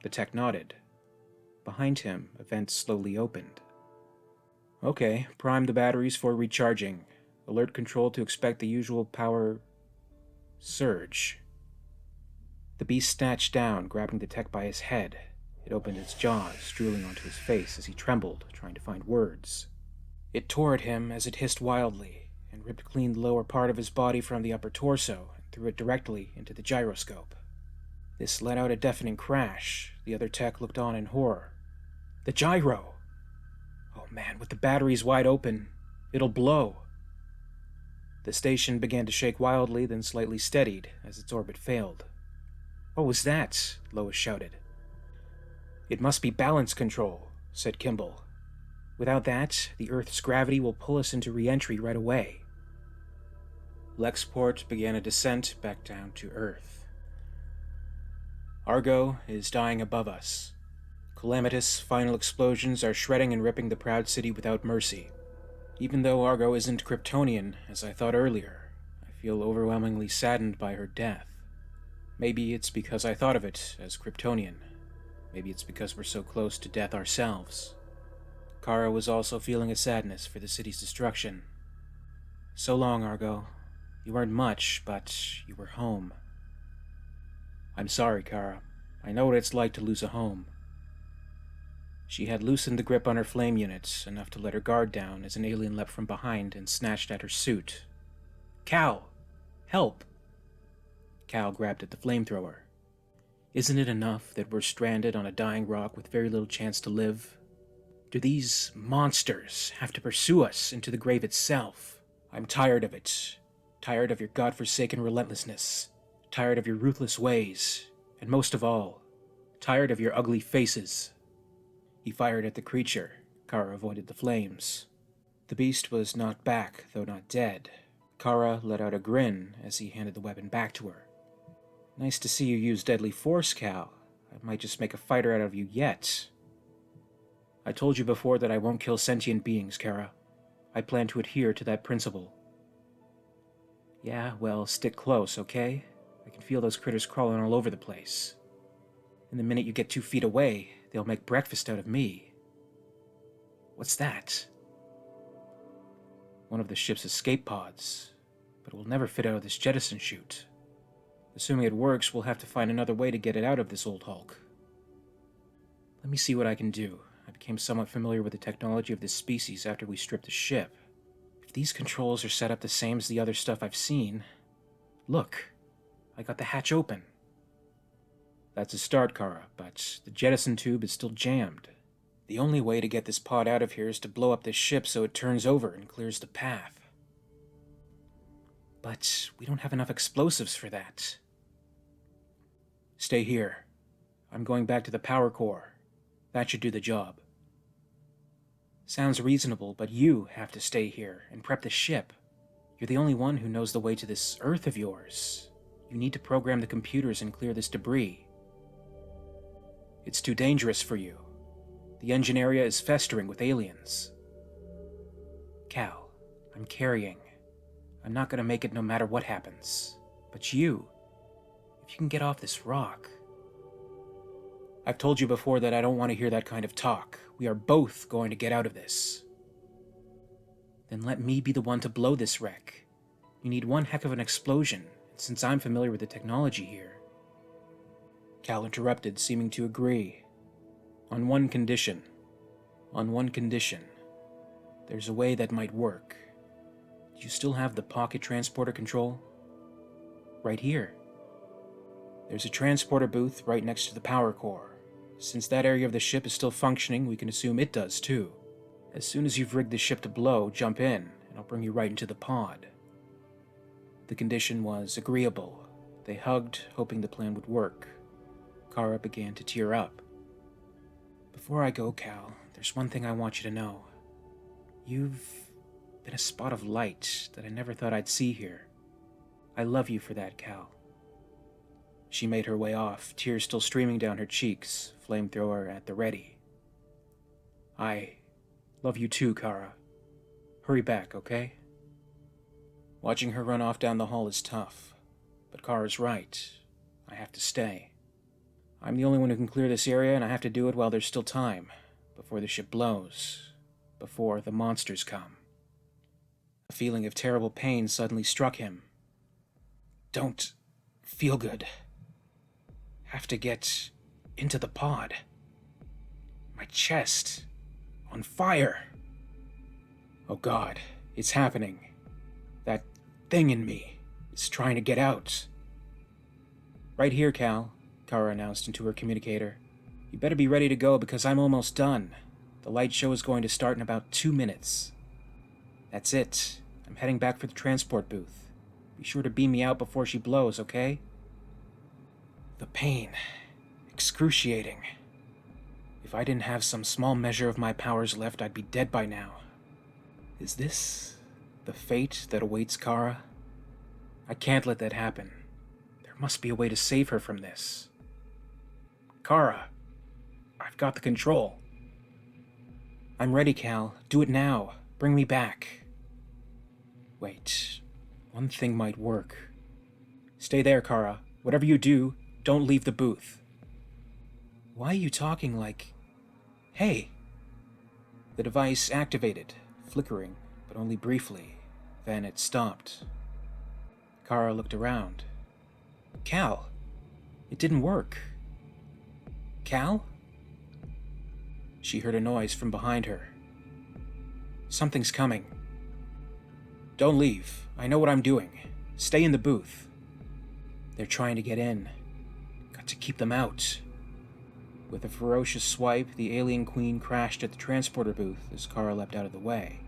The tech nodded. Behind him, a vent slowly opened. Okay, prime the batteries for recharging. Alert control to expect the usual power surge. The beast snatched down, grabbing the tech by his head. It opened its jaws, drooling onto his face as he trembled, trying to find words. It tore at him as it hissed wildly, and ripped clean the lower part of his body from the upper torso and threw it directly into the gyroscope. This let out a deafening crash. The other tech looked on in horror. The gyro! Oh man, with the batteries wide open, it'll blow. The station began to shake wildly, then slightly steadied as its orbit failed. What was that? Lois shouted. It must be balance control, said Kimball. Without that, the Earth's gravity will pull us into re-entry right away. LexPort began a descent back down to Earth. Argo is dying above us. Calamitous final explosions are shredding and ripping the proud city without mercy. Even though Argo isn't Kryptonian, as I thought earlier, I feel overwhelmingly saddened by her death. Maybe it's because I thought of it as Kryptonian. Maybe it's because we're so close to death ourselves. Kara was also feeling a sadness for the city's destruction. So long, Argo. You weren't much, but you were home. I'm sorry, Kara. I know what it's like to lose a home. She had loosened the grip on her flame units, enough to let her guard down as an alien leapt from behind and snatched at her suit. Cal! Help! Cal grabbed at the flamethrower. Isn't it enough that we're stranded on a dying rock with very little chance to live? Do these monsters have to pursue us into the grave itself? I'm tired of it. Tired of your godforsaken relentlessness. Tired of your ruthless ways. And most of all, tired of your ugly faces. He fired at the creature. Kara avoided the flames. The beast was knocked back, though not dead. Kara let out a grin as he handed the weapon back to her. Nice to see you use deadly force, Cal. I might just make a fighter out of you yet. I told you before that I won't kill sentient beings, Kara. I plan to adhere to that principle. Yeah, well, stick close, okay? I can feel those critters crawling all over the place. And the minute you get 2 feet away, they'll make breakfast out of me. What's that? One of the ship's escape pods, but it will never fit out of this jettison chute. Assuming it works, we'll have to find another way to get it out of this old hulk. Let me see what I can do. I became somewhat familiar with the technology of this species after we stripped the ship. If these controls are set up the same as the other stuff I've seen... Look, I got the hatch open. That's a start, Kara, but the jettison tube is still jammed. The only way to get this pod out of here is to blow up this ship so it turns over and clears the path. But we don't have enough explosives for that. Stay here. I'm going back to the power core. That should do the job. Sounds reasonable, but you have to stay here and prep the ship. You're the only one who knows the way to this Earth of yours. You need to program the computers and clear this debris. It's too dangerous for you. The engine area is festering with aliens. Cal, I'm carrying. I'm not gonna make it no matter what happens. But you, if you can get off this rock... I've told you before that I don't want to hear that kind of talk. We are both going to get out of this. Then let me be the one to blow this wreck. You need one heck of an explosion, and since I'm familiar with the technology here... Cal interrupted, seeming to agree. On one condition. On one condition. There's a way that might work. Do you still have the pocket transporter control? Right here. There's a transporter booth right next to the power core. Since that area of the ship is still functioning, we can assume it does too. As soon as you've rigged the ship to blow, jump in, and I'll bring you right into the pod. The condition was agreeable. They hugged, hoping the plan would work. Kara began to tear up. Before I go, Cal, there's one thing I want you to know. You've been a spot of light that I never thought I'd see here. I love you for that, Cal. She made her way off, tears still streaming down her cheeks, flamethrower at the ready. I love you too, Kara. Hurry back, okay? Watching her run off down the hall is tough, but Kara's right. I have to stay. I'm the only one who can clear this area, and I have to do it while there's still time, before the ship blows, before the monsters come. A feeling of terrible pain suddenly struck him. Don't feel good. Have to get into the pod. My chest on fire. Oh God, it's happening. That thing in me is trying to get out. Right here, Cal, Kara announced into her communicator. You better be ready to go because I'm almost done. The light show is going to start in about 2 minutes. That's it. I'm heading back for the transport booth. Be sure to beam me out before she blows, okay? The pain. Excruciating. If I didn't have some small measure of my powers left, I'd be dead by now. Is this the fate that awaits Kara? I can't let that happen. There must be a way to save her from this. Kara, I've got the control. I'm ready, Cal. Do it now. Bring me back. Wait, one thing might work. Stay there, Kara. Whatever you do, don't leave the booth. Why are you talking like... Hey! The device activated, flickering, but only briefly. Then it stopped. Kara looked around. Cal! It didn't work. Cal? She heard a noise from behind her. Something's coming. Don't leave. I know what I'm doing. Stay in the booth. They're trying to get in. Got to keep them out. With a ferocious swipe, the alien queen crashed at the transporter booth as Kara leapt out of the way.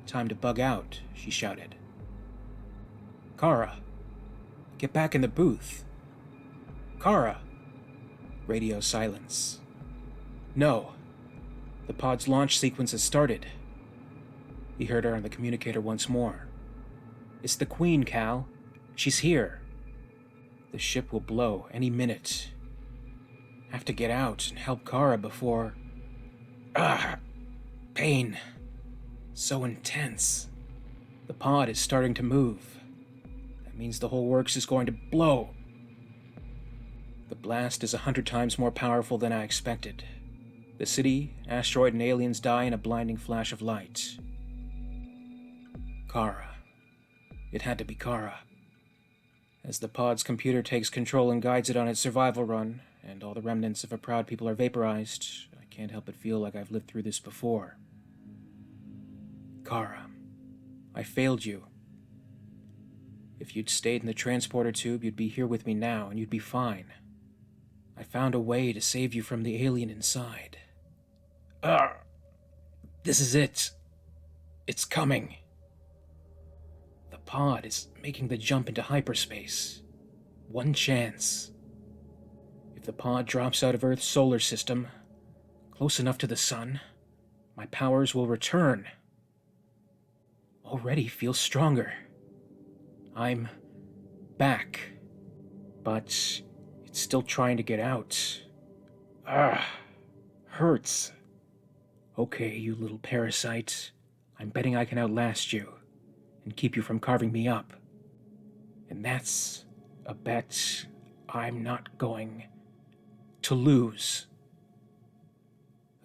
Time to bug out, she shouted. Kara! Get back in the booth! Kara! Radio silence. No. The pod's launch sequence has started. He heard her on the communicator once more. It's the Queen, Cal. She's here. The ship will blow any minute. Have to get out and help Kara before... Pain. So intense. The pod is starting to move. That means the whole works is going to blow. The blast is 100 times more powerful than I expected. The city, asteroid, and aliens die in a blinding flash of light. Kara. It had to be Kara. As the pod's computer takes control and guides it on its survival run, and all the remnants of a proud people are vaporized, I can't help but feel like I've lived through this before. Kara, I failed you. If you'd stayed in the transporter tube, you'd be here with me now, and you'd be fine. I found a way to save you from the alien inside. This is it. It's coming. The pod is making the jump into hyperspace. One chance. If the pod drops out of Earth's solar system, close enough to the sun, my powers will return. Already feel stronger. I'm back. But it's still trying to get out. Hurts. Okay, you little parasite. I'm betting I can outlast you and keep you from carving me up. And that's a bet I'm not going to lose.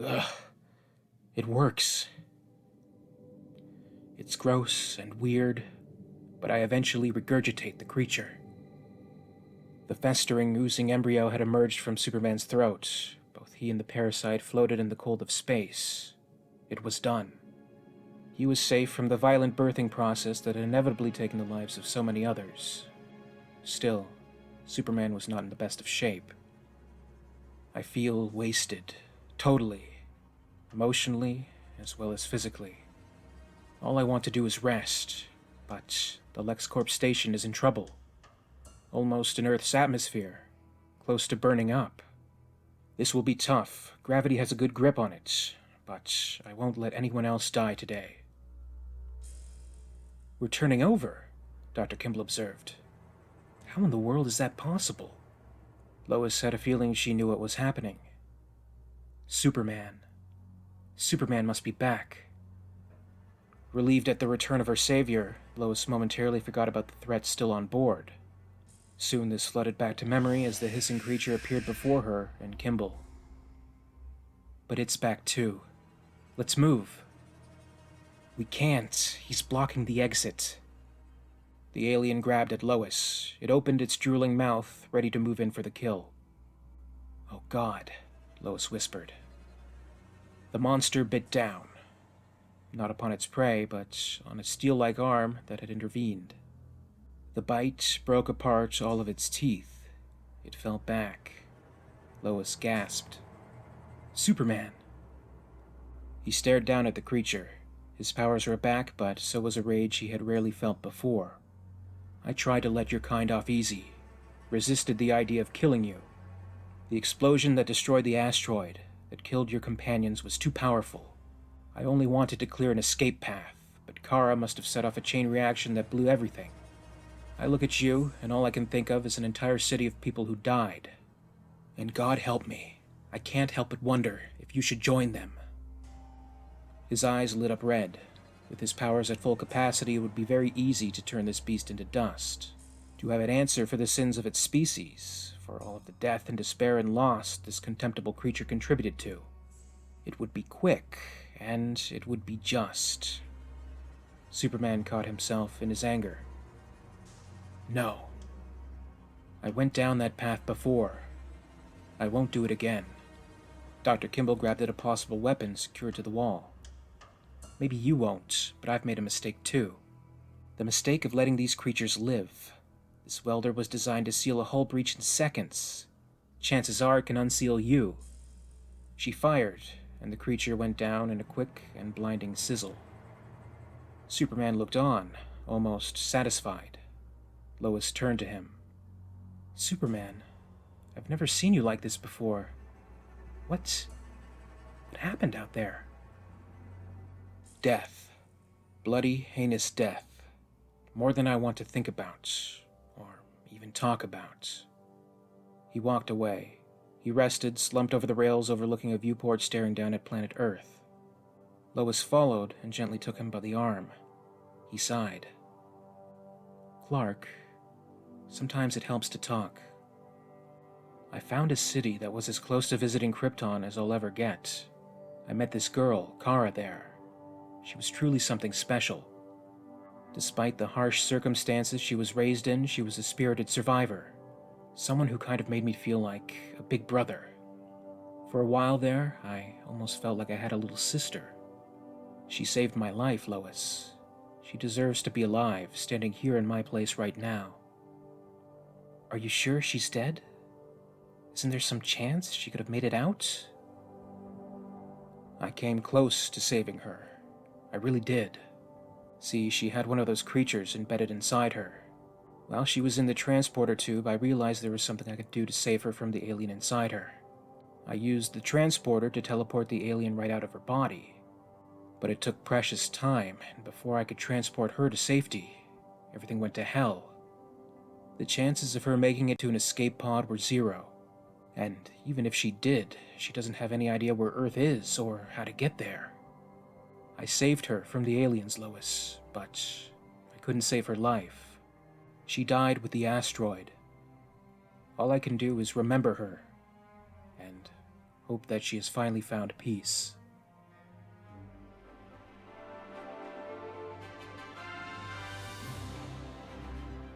Ugh. It works. It's gross and weird, but I eventually regurgitate the creature. The festering, oozing embryo had emerged from Superman's throat. Both he and the parasite floated in the cold of space. It was done. He was safe from the violent birthing process that had inevitably taken the lives of so many others. Still, Superman was not in the best of shape. I feel wasted, totally, emotionally as well as physically. All I want to do is rest, but the LexCorp station is in trouble. Almost in Earth's atmosphere, close to burning up. This will be tough. Gravity has a good grip on it, but I won't let anyone else die today. We're turning over, Dr. Kimball observed. How in the world is that possible? Lois had a feeling she knew what was happening. Superman. Superman must be back. Relieved at the return of her savior, Lois momentarily forgot about the threat still on board. Soon this flooded back to memory as the hissing creature appeared before her and Kimball. But it's back too. Let's move. We can't. He's blocking the exit. The alien grabbed at Lois. It opened its drooling mouth, ready to move in for the kill. Oh God, Lois whispered. The monster bit down. Not upon its prey, but on a steel-like arm that had intervened. The bite broke apart all of its teeth. It fell back. Lois gasped. Superman! He stared down at the creature. His powers were back, but so was a rage he had rarely felt before. I tried to let your kind off easy. Resisted the idea of killing you. The explosion that destroyed the asteroid, that killed your companions, was too powerful. I only wanted to clear an escape path, but Kara must have set off a chain reaction that blew everything. I look at you, and all I can think of is an entire city of people who died. And God help me, I can't help but wonder if you should join them. His eyes lit up red. With his powers at full capacity, it would be very easy to turn this beast into dust. To have it answer for the sins of its species, for all of the death and despair and loss this contemptible creature contributed to. It would be quick, and it would be just. Superman caught himself in his anger. No. I went down that path before. I won't do it again. Dr. Kimball grabbed at a possible weapon secured to the wall. Maybe you won't, but I've made a mistake too. The mistake of letting these creatures live. This welder was designed to seal a hull breach in seconds. Chances are it can unseal you. She fired, and the creature went down in a quick and blinding sizzle. Superman looked on, almost satisfied. Lois turned to him. Superman, I've never seen you like this before. What happened out there? Death. Bloody, heinous death. More than I want to think about, or even talk about. He walked away. He rested, slumped over the rails overlooking a viewport staring down at planet Earth. Lois followed and gently took him by the arm. He sighed. Clark, sometimes it helps to talk. I found a city that was as close to visiting Krypton as I'll ever get. I met this girl, Kara, there. She was truly something special. Despite the harsh circumstances she was raised in, she was a spirited survivor. Someone who kind of made me feel like a big brother. For a while there, I almost felt like I had a little sister. She saved my life, Lois. She deserves to be alive, standing here in my place right now. Are you sure she's dead? Isn't there some chance she could have made it out? I came close to saving her. I really did. See, she had one of those creatures embedded inside her. While she was in the transporter tube, I realized there was something I could do to save her from the alien inside her. I used the transporter to teleport the alien right out of her body. But it took precious time, and before I could transport her to safety, everything went to hell. The chances of her making it to an escape pod were 0. And even if she did, she doesn't have any idea where Earth is or how to get there. I saved her from the aliens, Lois, but I couldn't save her life. She died with the asteroid. All I can do is remember her, and hope that she has finally found peace.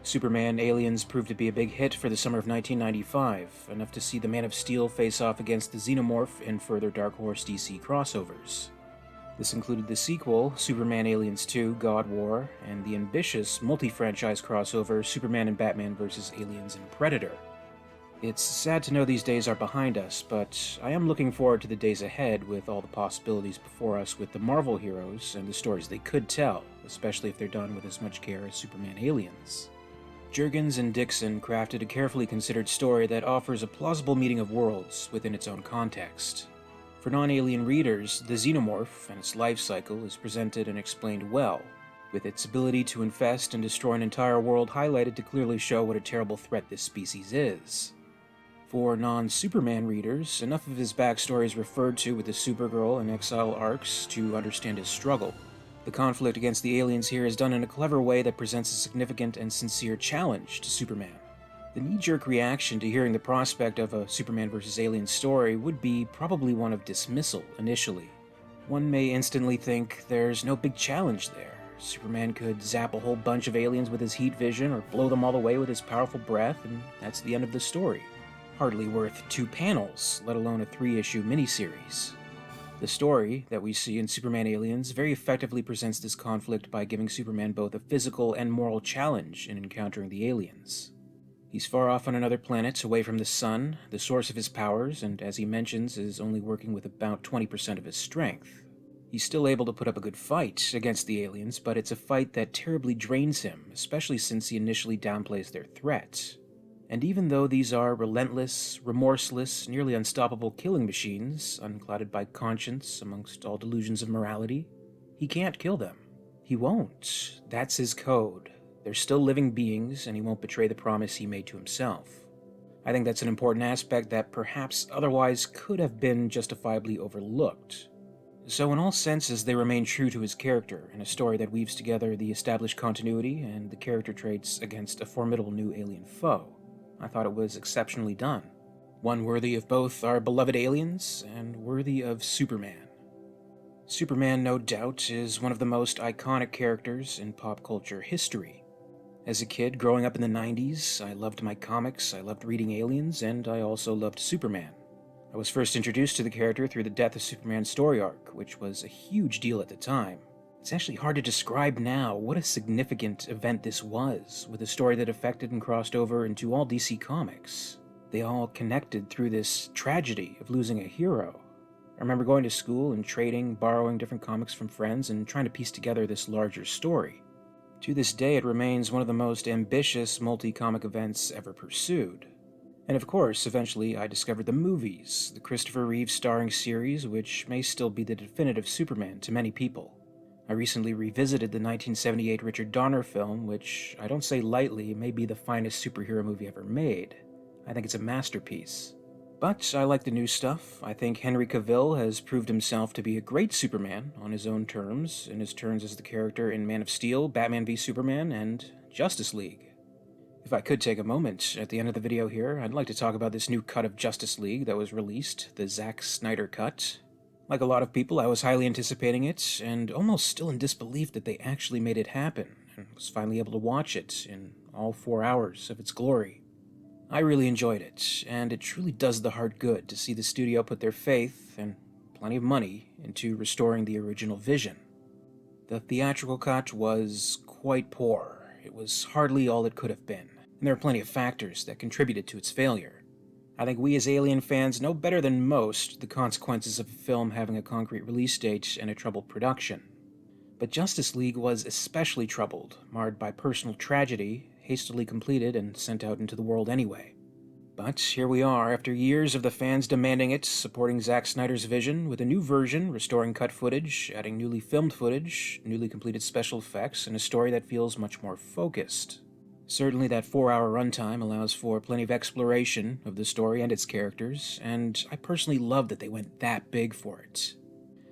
Superman Aliens proved to be a big hit for the summer of 1995, enough to see the Man of Steel face off against the Xenomorph in further Dark Horse DC crossovers. This included the sequel, Superman Aliens 2 God War, and the ambitious multi-franchise crossover Superman and Batman vs. Aliens and Predator. It's sad to know these days are behind us, but I am looking forward to the days ahead with all the possibilities before us with the Marvel heroes and the stories they could tell, especially if they're done with as much care as Superman Aliens. Jurgens and Dixon crafted a carefully considered story that offers a plausible meeting of worlds within its own context. For non-alien readers, the Xenomorph and its life cycle is presented and explained well, with its ability to infest and destroy an entire world highlighted to clearly show what a terrible threat this species is. For non-Superman readers, enough of his backstory is referred to with the Supergirl and Exile arcs to understand his struggle. The conflict against the aliens here is done in a clever way that presents a significant and sincere challenge to Superman. The knee-jerk reaction to hearing the prospect of a Superman vs. Aliens story would be probably one of dismissal initially. One may instantly think there's no big challenge there. Superman could zap a whole bunch of aliens with his heat vision or blow them all away with his powerful breath, and that's the end of the story. Hardly worth 2 panels, let alone a 3-issue miniseries. The story that we see in Superman Aliens very effectively presents this conflict by giving Superman both a physical and moral challenge in encountering the aliens. He's far off on another planet, away from the sun, the source of his powers, and as he mentions, is only working with about 20% of his strength. He's still able to put up a good fight against the aliens, but it's a fight that terribly drains him, especially since he initially downplays their threat. And even though these are relentless, remorseless, nearly unstoppable killing machines, unclouded by conscience amongst all delusions of morality, he can't kill them. He won't. That's his code. They're still living beings, and he won't betray the promise he made to himself. I think that's an important aspect that perhaps otherwise could have been justifiably overlooked. So in all senses, they remain true to his character, in a story that weaves together the established continuity and the character traits against a formidable new alien foe. I thought it was exceptionally done. One worthy of both our beloved aliens and worthy of Superman. Superman, no doubt, is one of the most iconic characters in pop culture history. As a kid growing up in the 90s, I loved my comics, I loved reading Aliens, and I also loved Superman. I was first introduced to the character through the Death of Superman story arc, which was a huge deal at the time. It's actually hard to describe now what a significant event this was, with a story that affected and crossed over into all DC comics. They all connected through this tragedy of losing a hero. I remember going to school and trading, borrowing different comics from friends, and trying to piece together this larger story. To this day, it remains one of the most ambitious multi-comic events ever pursued. And of course, eventually I discovered the movies, the Christopher Reeve starring series, which may still be the definitive Superman to many people. I recently revisited the 1978 Richard Donner film, which, I don't say lightly, may be the finest superhero movie ever made. I think it's a masterpiece. But I like the new stuff. I think Henry Cavill has proved himself to be a great Superman on his own terms, in his turns as the character in Man of Steel, Batman v Superman, and Justice League. If I could take a moment at the end of the video here, I'd like to talk about this new cut of Justice League that was released, the Zack Snyder cut. Like a lot of people, I was highly anticipating it, and almost still in disbelief that they actually made it happen, and was finally able to watch it in all 4 hours of its glory. I really enjoyed it, and it truly does the heart good to see the studio put their faith, and plenty of money, into restoring the original vision. The theatrical cut was quite poor. It was hardly all it could have been, and there are plenty of factors that contributed to its failure. I think we as Alien fans know better than most the consequences of a film having a concrete release date and a troubled production. But Justice League was especially troubled, marred by personal tragedy, hastily completed and sent out into the world anyway. But here we are, after years of the fans demanding it, supporting Zack Snyder's vision, with a new version, restoring cut footage, adding newly filmed footage, newly completed special effects, and a story that feels much more focused. Certainly that 4-hour runtime allows for plenty of exploration of the story and its characters, and I personally love that they went that big for it.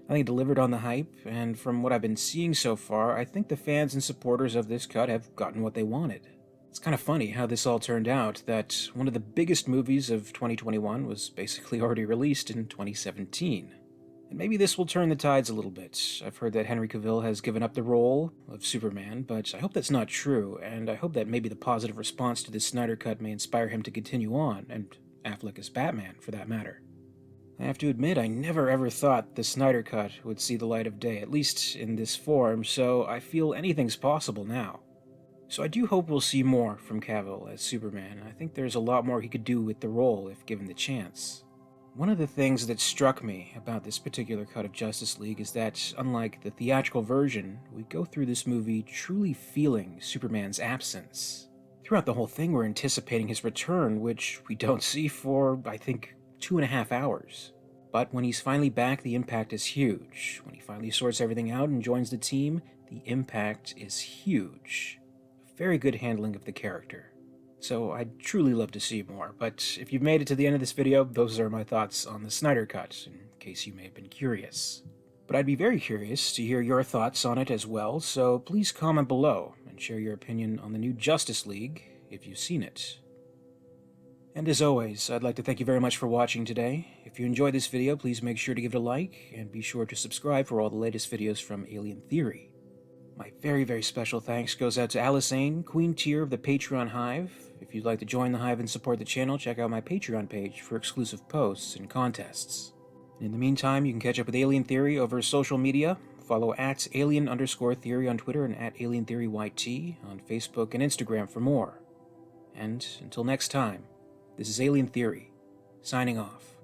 I think it delivered on the hype, and from what I've been seeing so far, I think the fans and supporters of this cut have gotten what they wanted. It's kind of funny how this all turned out, that one of the biggest movies of 2021 was basically already released in 2017. And maybe this will turn the tides a little bit. I've heard that Henry Cavill has given up the role of Superman, but I hope that's not true, and I hope that maybe the positive response to this Snyder Cut may inspire him to continue on, and Affleck as Batman, for that matter. I have to admit, I never ever thought the Snyder Cut would see the light of day, at least in this form, so I feel anything's possible now. So I do hope we'll see more from Cavill as Superman. I think there's a lot more he could do with the role if given the chance. One of the things that struck me about this particular cut of Justice League is that, unlike the theatrical version, we go through this movie truly feeling Superman's absence. Throughout the whole thing, we're anticipating his return, which we don't see for, I think, 2.5 hours. But when he's finally back, the impact is huge. When he finally sorts everything out and joins the team, the impact is huge. Very good handling of the character. So I'd truly love to see more, but if you've made it to the end of this video, those are my thoughts on the Snyder Cut, in case you may have been curious. But I'd be very curious to hear your thoughts on it as well, so please comment below and share your opinion on the new Justice League, if you've seen it. And as always, I'd like to thank you very much for watching today. If you enjoyed this video, please make sure to give it a like, and be sure to subscribe for all the latest videos from Alien Theory. My very, very special thanks goes out to Alyssane, Queen Tier of the Patreon Hive. If you'd like to join the Hive and support the channel, check out my Patreon page for exclusive posts and contests. And in the meantime, you can catch up with Alien Theory over social media. Follow at alien_theory on Twitter and at alientheoryyt on Facebook and Instagram for more. And until next time, this is Alien Theory, signing off.